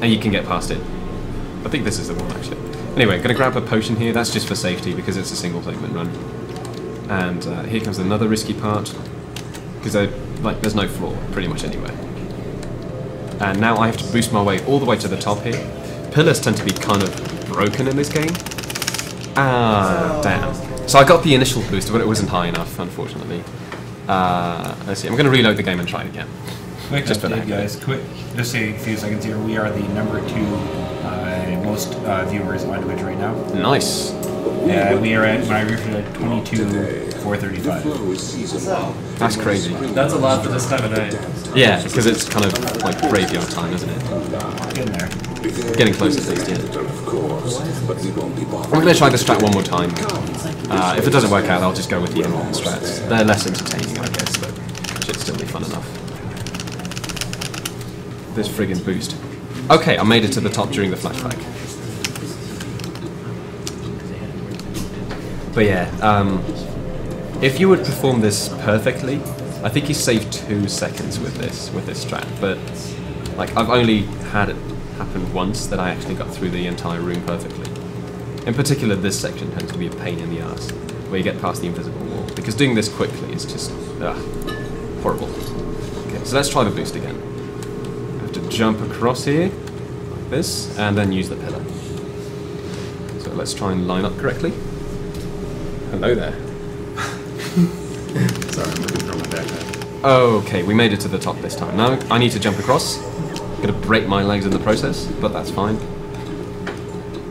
Speaker 6: And you can get past it I think this is the one actually. Anyway, gonna grab a potion here. That's just for safety because it's a single segment run. And here comes another risky part because there's no floor pretty much anywhere. And now I have to boost my way all the way to the top here. Pillars tend to be kind of broken in this game. Ah, damn. So I got the initial boost, but it wasn't high enough, unfortunately. Let's see. I'm gonna reload the game and try it again.
Speaker 2: Quick
Speaker 6: just
Speaker 2: update, guys. Quick, just a few seconds here. We are the #2 most viewers on Twitch right now.
Speaker 6: Nice.
Speaker 2: We are at, when I reached at 22,435.
Speaker 6: That's crazy.
Speaker 9: That's a lot for this time of night.
Speaker 6: Yeah, because it's kind of like graveyard time, isn't it?
Speaker 2: Getting there.
Speaker 6: Getting close at least, yeah. I'm going to try this strat one more time. If it doesn't work out, I'll just go with the normal strats. They're less entertaining, I guess, but should still be fun enough. This friggin' boost. Okay, I made it to the top during the flashback. But yeah, if you would perform this perfectly, I think you save 2 seconds with this strat. But like, I've only had it happen once that I actually got through the entire room perfectly. In particular, this section tends to be a pain in the ass, where you get past the invisible wall, because doing this quickly is just horrible. Okay, so let's try the boost again. I have to jump across here, like this, and then use the pillar. So let's try and line up correctly. Hello there.
Speaker 9: Sorry, I'm looking for my backpack.
Speaker 6: Okay, we made it to the top this time. Now I need to jump across. Gonna break my legs in the process, but that's fine.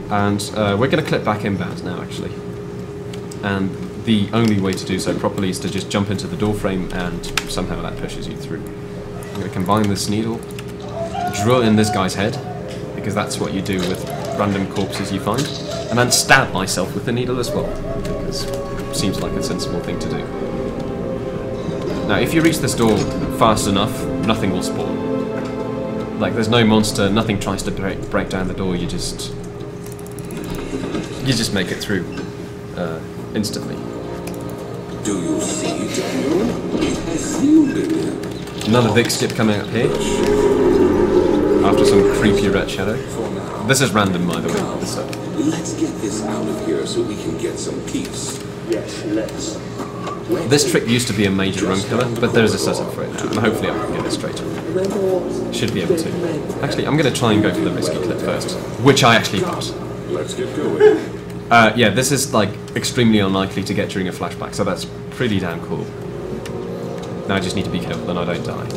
Speaker 6: And we're gonna clip back inbounds now, actually. And the only way to do so properly is to just jump into the door frame, and somehow that pushes you through. I'm gonna combine this needle, drill in this guy's head, because that's what you do with random corpses you find, and then stab myself with the needle as well, because it seems like a sensible thing to do. Now, if you reach this door fast enough, nothing will spawn. Like, there's no monster, nothing tries to break down the door, you just make it through instantly.
Speaker 11: Do you see, Daniel? It has sealed it.
Speaker 6: Another big skip coming up here. After some creepy red shadow. This is random, by the way.
Speaker 11: Let's get this out of here so we can get some peace.
Speaker 13: Yes, let's.
Speaker 6: This trick used to be a major run killer, but there is a setup for it now, and hopefully I can get it straight on. Should be able to. Actually, I'm going to try and go for the risky clip first, which I actually got.
Speaker 11: Let's get going.
Speaker 6: Yeah, this is like extremely unlikely to get during a flashback, so that's pretty damn cool. Now I just need to be careful that I don't die.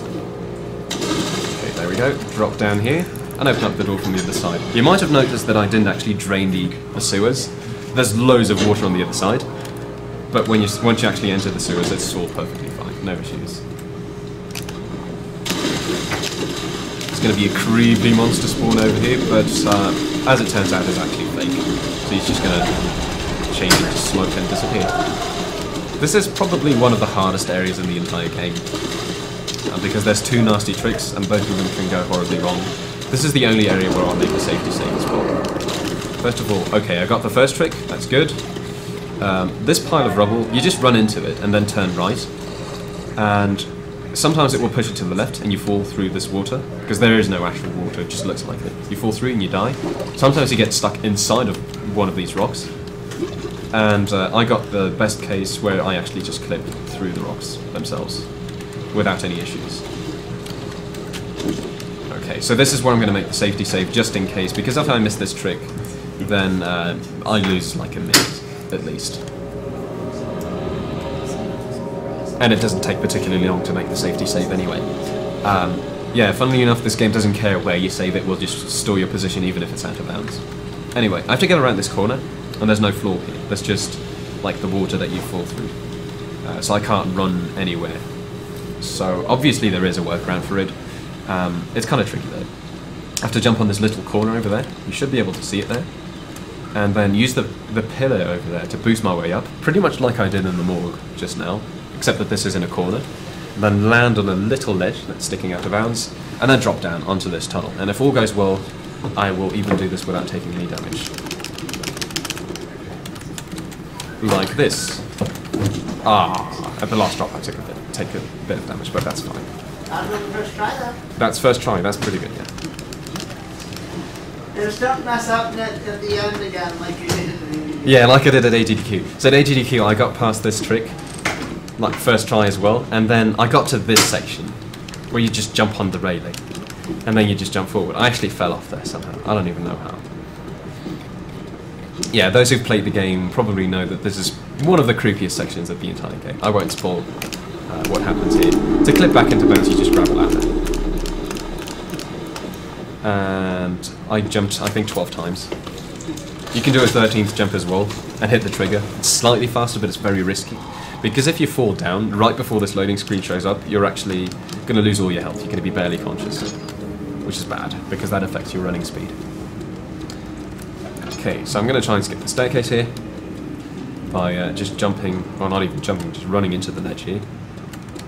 Speaker 6: Okay, there we go. Drop down here, and open up the door from the other side. You might have noticed that I didn't actually drain the sewers. There's loads of water on the other side. But once you actually enter the sewers, it's all perfectly fine, no issues. It's going to be a creepy monster spawn over here, but as it turns out, it's actually fake. So he's just going to change into smoke and disappear. This is probably one of the hardest areas in the entire game, because there's 2 nasty tricks, and both of them can go horribly wrong. This is the only area where I'll make a safety save as well. First of all, okay, I got the first trick, that's good. This pile of rubble, you just run into it and then turn right, and sometimes it will push you to the left and you fall through this water, because there is no actual water, it just looks like it. You fall through and you die. Sometimes you get stuck inside of one of these rocks, and I got the best case where I actually just clipped through the rocks themselves without any issues. Okay, so this is where I'm going to make the safety save just in case, because if I miss this trick, then I lose like a minute. At least. And it doesn't take particularly long to make the safety save anyway. Yeah, funnily enough, this game doesn't care where you save, it will just store your position even if it's out of bounds. Anyway, I have to get around this corner, and there's no floor here. There's just, like, the water that you fall through. So I can't run anywhere. So, obviously there is a workaround for it. It's kind of tricky though. I have to jump on this little corner over there. You should be able to see it there. And then use the pillar over there to boost my way up, pretty much like I did in the morgue just now, except that this is in a corner. And then land on a little ledge that's sticking out of bounds, and then drop down onto this tunnel. And if all goes well, I will even do this without taking any damage. Like this. At the last drop I take a bit of damage, but that's fine.
Speaker 4: That was the first try though.
Speaker 6: That's first try, that's pretty good, yeah.
Speaker 4: Just don't mess up at the end again like you did.
Speaker 6: Yeah, like I did at AGDQ. So at AGDQ I got past this trick, like first try as well, and then I got to this section where you just jump on the railing, and then you just jump forward. I actually fell off there somehow. I don't even know how. Yeah, those who've played the game probably know that this is one of the creepiest sections of the entire game. I won't spoil what happens here. To clip back into bounce, you just grab a ladder. And I jumped, I think, 12 times. You can do a 13th jump as well, and hit the trigger. It's slightly faster, but it's very risky. Because if you fall down, right before this loading screen shows up, you're actually going to lose all your health. You're going to be barely conscious. Which is bad, because that affects your running speed. Okay, so I'm going to try and skip the staircase here. By just jumping, or not even jumping, just running into the ledge here.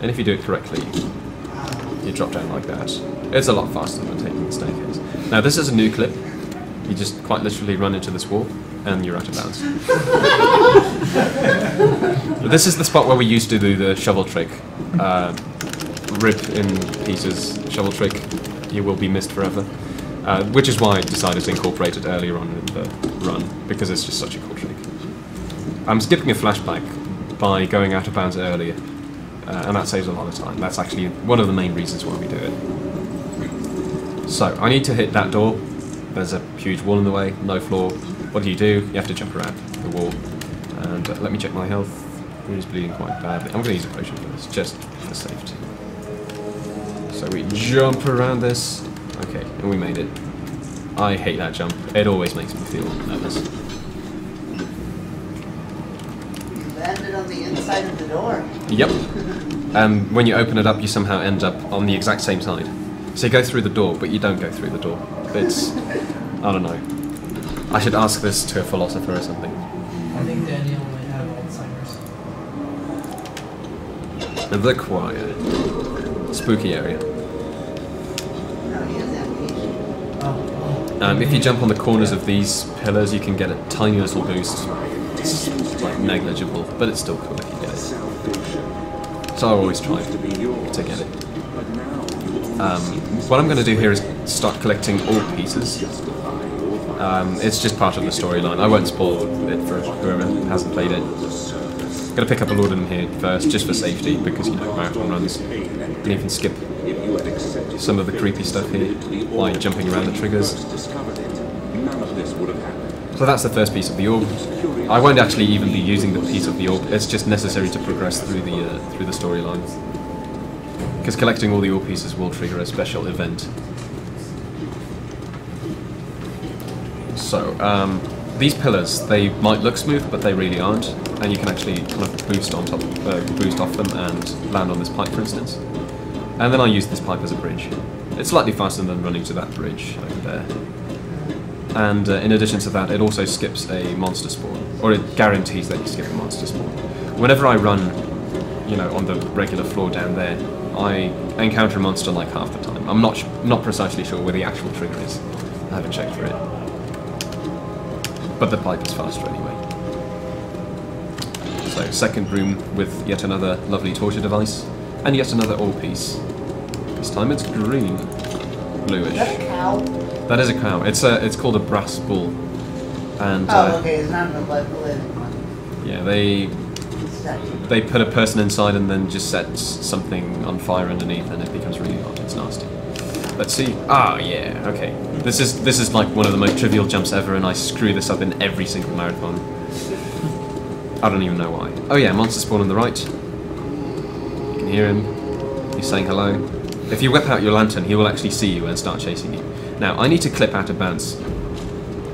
Speaker 6: And if you do it correctly, you drop down like that. It's a lot faster than taking the staircase. Now this is a new clip. You just quite literally run into this wall, and you're out of bounds. This is the spot where we used to do the shovel trick. Rip in pieces, shovel trick, you will be missed forever. Which is why I decided to incorporate it earlier on in the run, because it's just such a cool trick. I'm skipping a flashback by going out of bounds earlier, and that saves a lot of time. That's actually one of the main reasons why we do it. So, I need to hit that door. There's a huge wall in the way, no floor. What do? You have to jump around the wall. And let me check my health. It is bleeding quite badly. I'm going to use a potion for this, just for safety. So we jump around this. Okay, and we made it. I hate that jump. It always makes me feel nervous.
Speaker 4: You landed on the inside of the door.
Speaker 6: Yep. When you open it up, you somehow end up on the exact same side. So you go through the door, but you don't go through the door. It's... I don't know. I should ask this to a philosopher or something.
Speaker 3: I think Daniel might have Alzheimer's.
Speaker 6: The choir. Spooky area. If you jump on the corners of these pillars, you can get a tiny little boost. It's like negligible, but it's still cool if you get it. So I always try to get it. What I'm going to do here is start collecting all pieces. It's just part of the storyline. I won't spoil it for whoever hasn't played it. I'm going to pick up a load of them here first, just for safety, because, you know, marathon runs. And you can skip some of the creepy stuff here by jumping around the triggers. So that's the first piece of the orb. I won't actually even be using the piece of the orb. It's just necessary to progress through the storyline. Because collecting all the orb pieces will trigger a special event. So, these pillars, they might look smooth, but they really aren't. And you can actually kind of boost off them and land on this pipe, for instance. And then I use this pipe as a bridge. It's slightly faster than running to that bridge over there. And in addition to that, it also skips a monster spawn, or it guarantees that you skip a monster spawn. Whenever I run, you know, on the regular floor down there, I encounter a monster like half the time. I'm not precisely sure where the actual trigger is. I haven't checked for it. But the pipe is faster anyway. So, second room with yet another lovely torture device, and yet another orb piece. This time it's green. Bluish.
Speaker 4: Is that a cow?
Speaker 6: That is a cow. It's called a brass bull. And
Speaker 4: okay, it's not a living one.
Speaker 6: Yeah, they put a person inside and then just set something on fire underneath, and it becomes really hot. It's nasty. Let's see. Ah, yeah. Okay. This is like one of the most trivial jumps ever, and I screw this up in every single marathon. I don't even know why. Oh yeah, monster spawn on the right. You can hear him. He's saying hello. If you whip out your lantern, he will actually see you and start chasing you. Now, I need to clip out of bounds.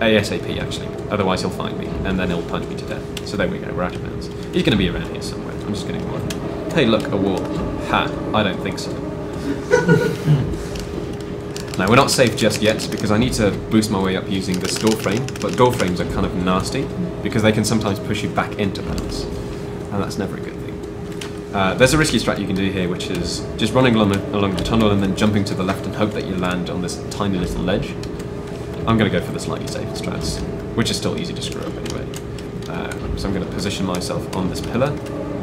Speaker 6: ASAP, actually. Otherwise he'll find me, and then he'll punch me to death. So there we go, we're out of bounds. He's going to be around here somewhere. I'm just going to ignore him. Hey look, a wall. Ha, I don't think so. Now, we're not safe just yet, because I need to boost my way up using this door frame, but door frames are kind of nasty, because they can sometimes push you back into bounds, and that's never a good thing. There's a risky strat you can do here, which is just running along the tunnel and then jumping to the left and hope that you land on this tiny little ledge. I'm going to go for the slightly safer strats, which is still easy to screw up anyway. So I'm going to position myself on this pillar,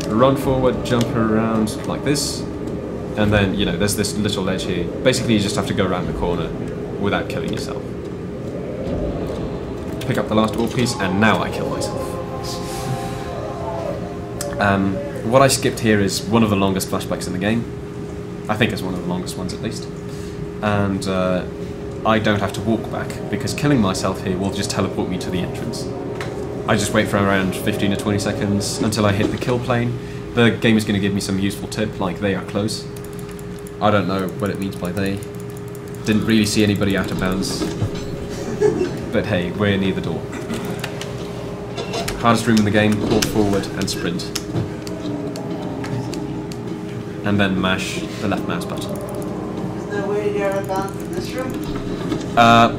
Speaker 6: run forward, jump around like this, and then, you know, there's this little ledge here. Basically, you just have to go around the corner without killing yourself. pick up the last ore piece, and now I kill myself. What I skipped here is one of the longest flashbacks in the game. I think it's one of the longest ones at least. And I don't have to walk back, because killing myself here will just teleport me to the entrance. I just wait for around 15 to 20 seconds until I hit the kill plane. The game is going to give me some useful tip, like they are close. I don't know what it means by they. Didn't really see anybody out of bounds. But hey, we're near the door. Hardest room in the game, hold forward and sprint. And then mash the left mouse button.
Speaker 4: Is there a way to get out of bounds in this room?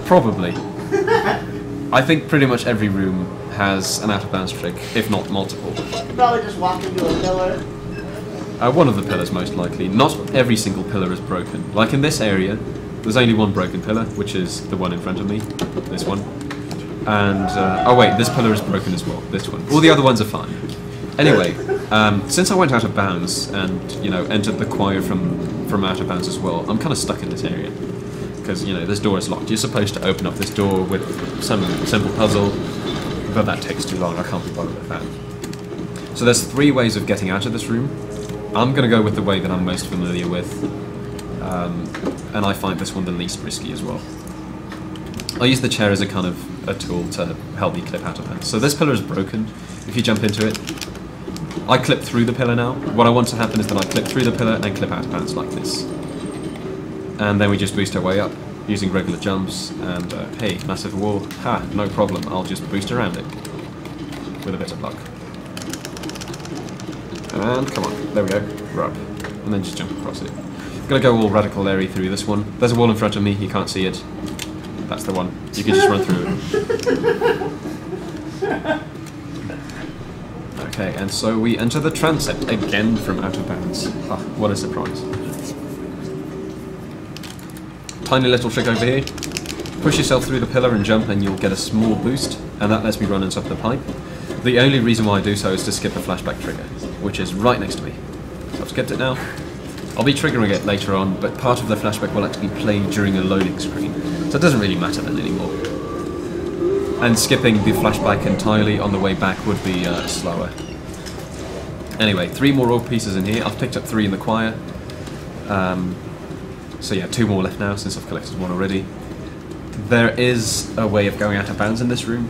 Speaker 6: Probably. I think pretty much every room has an out of bounds trick, if not multiple.
Speaker 4: You probably just walk into a pillar.
Speaker 6: One of the pillars most likely. Not every single pillar is broken. Like in this area, there's only one broken pillar, which is the one in front of me. This one. And, oh wait, this pillar is broken as well. This one. All the other ones are fine. Anyway, since I went out of bounds and, you know, entered the choir from out of bounds as well, I'm kind of stuck in this area. Because, you know, this door is locked. You're supposed to open up this door with some simple puzzle, but that takes too long. I can't be bothered with that. So there's 3 ways of getting out of this room. I'm going to go with the way that I'm most familiar with, and I find this one the least risky as well. I'll use the chair as a kind of a tool to help me clip out of bounds. So this pillar is broken. If you jump into it, I clip through the pillar now. What I want to happen is that I clip through the pillar and clip out of bounds like this. And then we just boost our way up using regular jumps, and hey, massive wall, ha, no problem, I'll just boost around it with a bit of luck. And come on, there we go, we're up, and then just jump across it. I'm gonna go all Radical Larry through this one. There's a wall in front of me, you can't see it. That's the one, you can just run through it. Okay, and so we enter the transept again from out of bounds. Ah, what a surprise. Tiny little trick over here. Push yourself through the pillar and jump and you'll get a small boost, and that lets me run on top of the pipe. The only reason why I do so is to skip the flashback trigger, which is right next to me. So I've skipped it now. I'll be triggering it later on, but part of the flashback will actually play during a loading screen, so it doesn't really matter then anymore. And skipping the flashback entirely on the way back would be slower. Anyway, 3 more orb pieces in here. I've picked up 3 in the choir. So yeah, 2 more left now since I've collected 1 already. There is a way of going out of bounds in this room,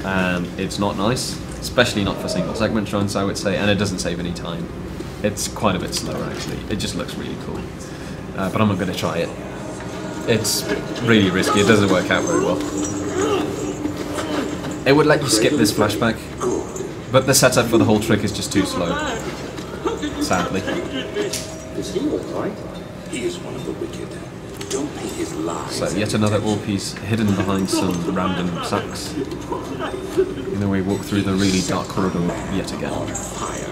Speaker 6: and it's not nice, especially not for single segment runs, I would say, and it doesn't save any time. It's quite a bit slower actually, it just looks really cool. But I'm not going to try it. It's really risky, it doesn't work out very well. It would let you skip this flashback, but the setup for the whole trick is just too slow, sadly.
Speaker 13: Is he alright? He is one of the wicked. Don't pay his lies.
Speaker 6: So yet another ore piece hidden behind some random sacks. And then we walk through the really dark corridor yet again.
Speaker 13: On fire.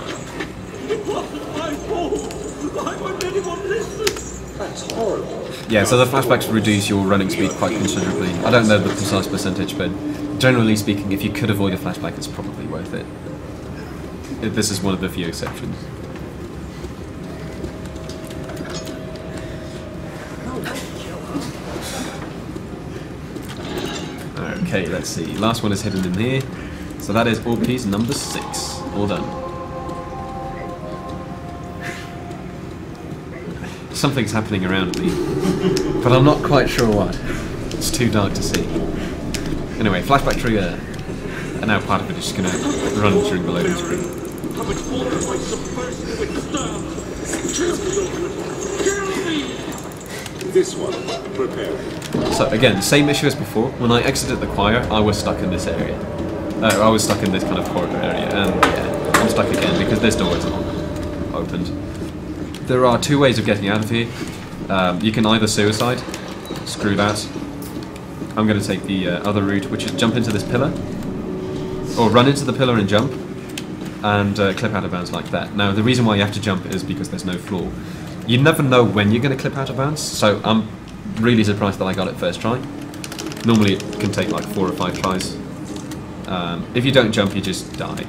Speaker 13: That's horrible.
Speaker 6: Yeah, so the flashbacks reduce your running speed quite considerably. I don't know the precise percentage, but generally speaking, if you could avoid a flashback, it's probably worth it. This is one of the few exceptions. Okay, let's see. Last one is hidden in here. So that is orb piece number 6. All done. Something's happening around me, but I'm not quite sure what. It's too dark to see. Anyway, flashback trigger. And now part of it is just going to run during the loading screen.
Speaker 13: This one, prepare.
Speaker 6: So again, same issue as before. When I exited the choir, I was stuck in this area. I was stuck in this kind of corridor area, and yeah, I'm stuck again because this door isn't opened. There are 2 ways of getting out of here. You can either suicide, screw that. I'm going to take the other route, which is jump into this pillar, or run into the pillar and jump, and clip out of bounds like that. Now, the reason why you have to jump is because there's no floor. You never know when you're going to clip out of bounds, so I'm really surprised that I got it first try. Normally it can take like 4 or 5 tries. If you don't jump, you just die.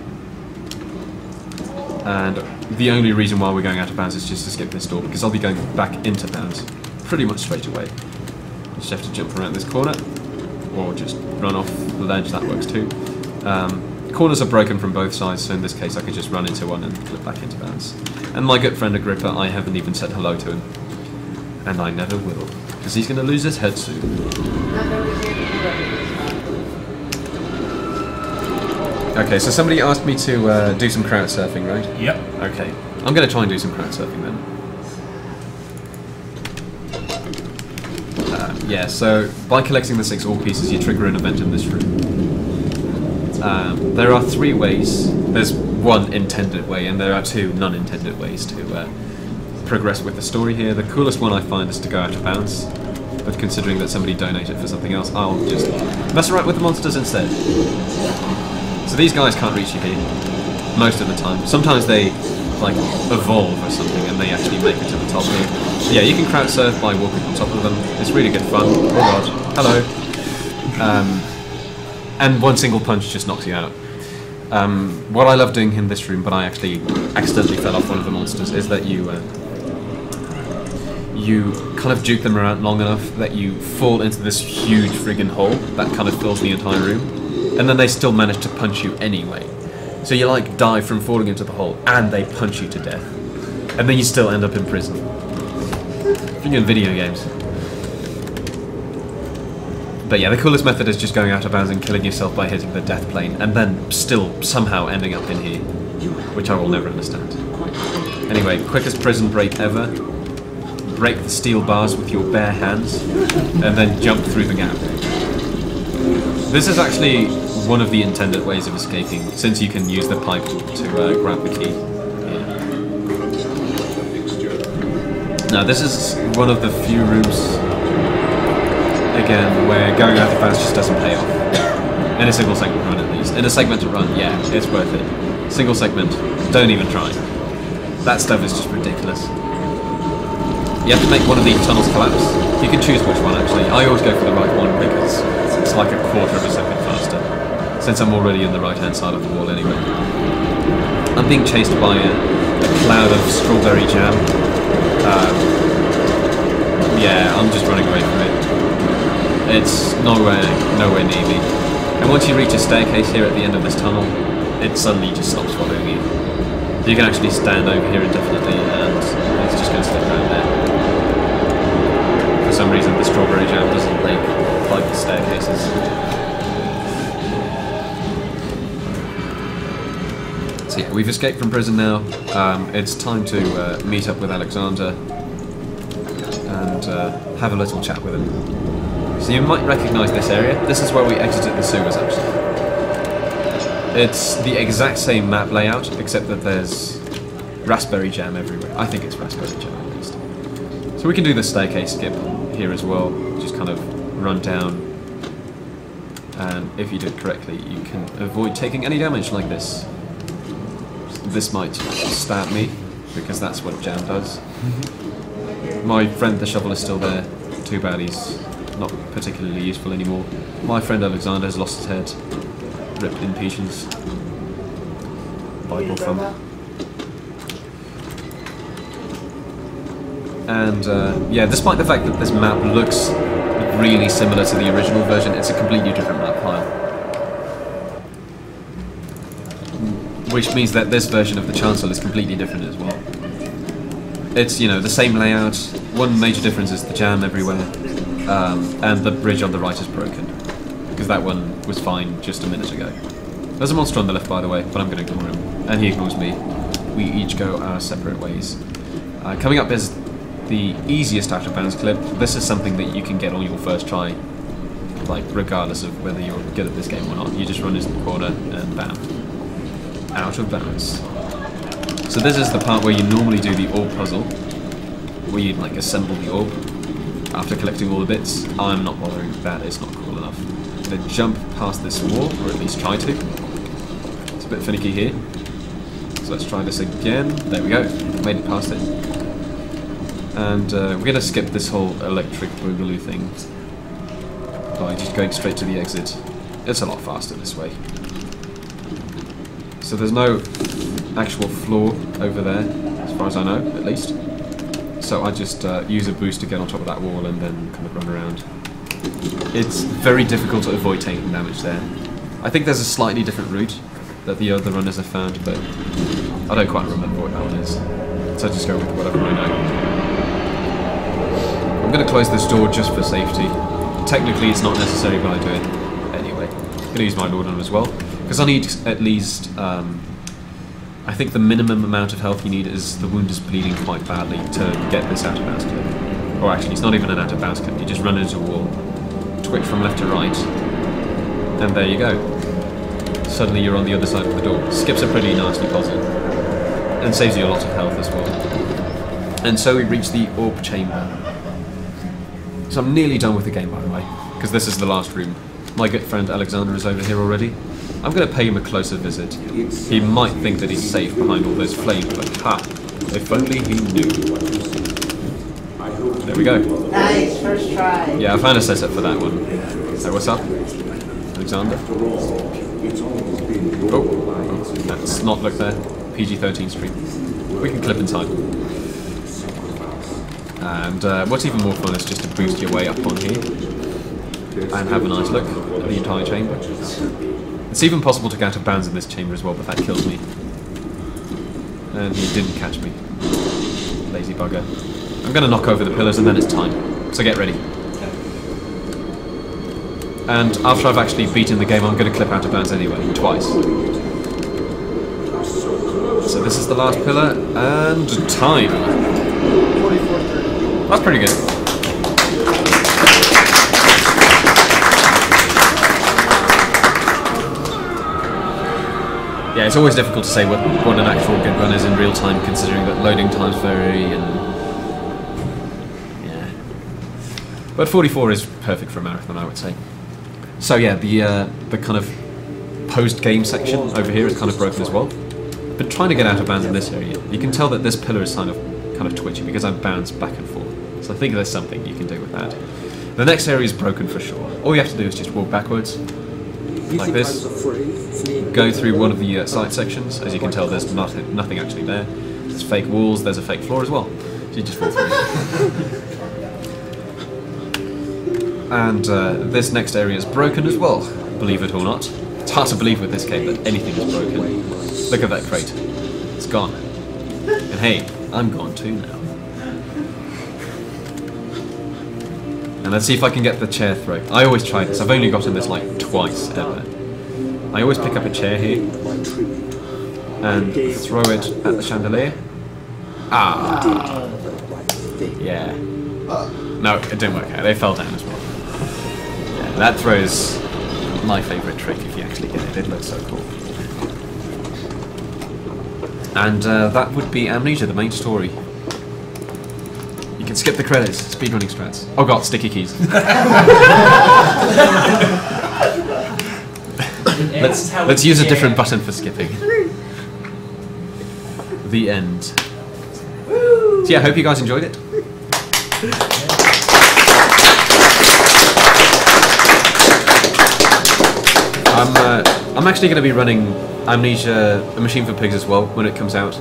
Speaker 6: And the only reason why we're going out of bounds is just to skip this door, because I'll be going back into bounds pretty much straight away. Just have to jump around this corner, or just run off the ledge, that works too. Corners are broken from both sides, so in this case I could just run into one and flip back into bounds. And my good friend Agrippa, I haven't even said hello to him. And I never will, because he's going to lose his head soon. Okay, so somebody asked me to do some crowd surfing, right?
Speaker 2: Yep.
Speaker 6: Okay, I'm going to try and do some crowd surfing then. Yeah, so by collecting the 6 orb pieces, you trigger an event in this room. There are 3 ways. There's one intended way, and there are 2 non-intended ways to progress with the story here. The coolest one I find is to go out of bounds, but considering that somebody donated for something else, I'll just mess around with the monsters instead. So these guys can't reach you here, most of the time. Sometimes they like evolve or something and they actually make it to the top here. Yeah, you can crowd surf by walking on top of them. It's really good fun. Oh god, hello. And one single punch just knocks you out. What I love doing in this room, but I actually accidentally fell off one of the monsters, is that you kind of juke them around long enough that you fall into this huge friggin' hole that kind of fills the entire room, and then they still manage to punch you anyway. So you like die from falling into the hole, and they punch you to death, and then you still end up in prison. Friggin' video games. But yeah, the coolest method is just going out of bounds and killing yourself by hitting the death plane, and then still somehow ending up in here, which I will never understand. Anyway, quickest prison break ever. Break the steel bars with your bare hands, and then jump through the gap. This is actually one of the intended ways of escaping, since you can use the pipe to grab the key. Yeah. Now this is one of the few rooms, again, where going out of bounds just doesn't pay off. In a single segment run at least. In a segmented run, yeah, it's worth it. Single segment, don't even try. That stuff is just ridiculous. You have to make one of these tunnels collapse. You can choose which one actually. I always go for the right one because it's like a quarter of a second faster, since I'm already in the right hand side of the wall anyway. I'm being chased by a cloud of strawberry jam. Yeah, I'm just running away from it. It's nowhere near me. And once you reach a staircase here at the end of this tunnel, it suddenly just stops following you. You can actually stand over here indefinitely and it's just going to stick around there. For some reason the strawberry jam doesn't like the staircases. So yeah, we've escaped from prison now. It's time to meet up with Alexander and have a little chat with him. So you might recognise this area. This is where we exited the sewers actually. It's the exact same map layout, except that there's raspberry jam everywhere. I think it's raspberry jam at least. So we can do the staircase skip here as well. Just kind of run down. And if you do it correctly, you can avoid taking any damage like this. This might stab me, because that's what jam does. My friend the shovel is still there. Too bad he's not particularly useful anymore. My friend Alexander has lost his head. Ripped in pieces. Bible thumb. And yeah, despite the fact that this map looks really similar to the original version, it's a completely different map file. Which means that this version of the Chancel is completely different as well. It's, you know, the same layout. One major difference is the jam everywhere. And the bridge on the right is broken. Because that one was fine just a minute ago. There's a monster on the left, by the way, but I'm going to ignore him. And he ignores me. We each go our separate ways. Coming up is the easiest out of bounds clip. This is something that you can get on your first try, like regardless of whether you're good at this game or not. You just run into the corner and bam. Out of bounds. So this is the part where you normally do the orb puzzle, where you like assemble the orb after collecting all the bits. I'm not bothering, that is not cool enough. I'm going to jump past this wall, or at least try to. It's a bit finicky here. So let's try this again. There we go, made it past it. And we're going to skip this whole electric boogaloo thing by just going straight to the exit. It's a lot faster this way. So there's no actual floor over there, as far as I know, at least. So I just use a boost to get on top of that wall and then kind of run around. it's very difficult to avoid taking damage there. I think there's a slightly different route that the other runners have found, but I don't quite remember what that one is. So just go with whatever I know. I'm going to close this door just for safety. Technically it's not necessary, but I do it anyway. I'm going to use my laudanum as well, because I need at least, I think the minimum amount of health you need is the wound is bleeding quite badly to get this out of bounds clip. Or actually, it's not even an out of bounds clip, you just run into a wall, twitch from left to right, and there you go. Suddenly you're on the other side of the door. Skips a pretty nasty puzzle, and saves you a lot of health as well. And so we reach the orb chamber. So I'm nearly done with the game, by the way, because this is the last room. My good friend Alexander is over here already. I'm going to pay him a closer visit. He might think that he's safe behind all those flames, but ha! If only he knew. There we go.
Speaker 4: Nice, first try.
Speaker 6: Yeah, I found a setup for that one. So what's up, Alexander? Oh, let's not look there. PG-13 stream. We can clip in time. And what's even more fun is just to boost your way up on here and have a nice look at the entire chamber. It's even possible to get out of bounds in this chamber as well, but that kills me. And he didn't catch me. Lazy bugger. I'm going to knock over the pillars and then it's time. So get ready. And after I've actually beaten the game, I'm going to clip out of bounds anyway, twice. So this is the last pillar, and time. That's pretty good. Yeah, it's always difficult to say what an actual good run is in real time, considering that loading times vary and yeah. But 44 is perfect for a marathon, I would say. So yeah, the kind of post-game section over here is kind of broken as well. But trying to get out of bounds in this area, you can tell that this pillar is kind of twitchy because I've bounced back and forth. So I think there's something you can do with that. The next area is broken for sure. All you have to do is just walk backwards, like this. Go through one of the side sections. As you can tell, there's nothing actually there. There's fake walls, there's a fake floor as well. So you just fall through. And this next area is broken as well, believe it or not. It's hard to believe with this game that anything is broken. Look at that crate. It's gone. And hey, I'm gone too now. And let's see if I can get the chair throw. I always try this. I've only gotten this like twice ever. I always pick up a chair here and throw it at the chandelier. Ah! Yeah. No, it didn't work out. They fell down as well. Yeah, that throw is my favourite trick if you actually get it. It looks so cool. And that would be Amnesia, the main story. You can skip the credits, speedrunning strats. Oh god, sticky keys. let's use a different button for skipping. The end. So yeah, I hope you guys enjoyed it. I'm actually going to be running Amnesia, A Machine for Pigs as well when it comes out.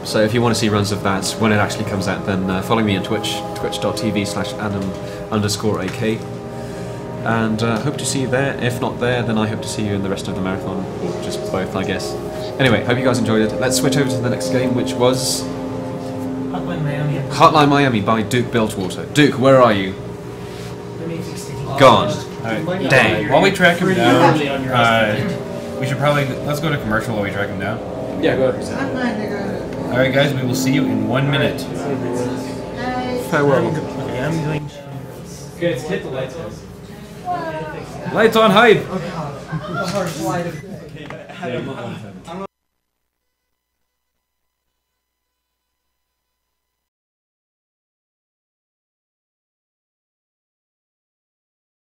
Speaker 6: So if you want to see runs of that when it actually comes out, then follow me on Twitch, twitch.tv/Adam_AK. And hope to see you there. If not there, then I hope to see you in the rest of the marathon, or just both, I guess. Anyway, hope you guys enjoyed it. Let's switch over to the next game, which was Hotline Miami by Duke Bilgewater. Duke, where are you? Gone.
Speaker 2: Alright, dang. While we track him down, we should probably... Let's go to commercial while we track him down.
Speaker 6: Yeah, go ahead.
Speaker 2: Alright guys, we will see you in 1 minute.
Speaker 6: Farewell.
Speaker 2: Okay, I'm going to...
Speaker 3: Okay, let's hit the lights on.
Speaker 2: Lights on hype!
Speaker 3: Oh god.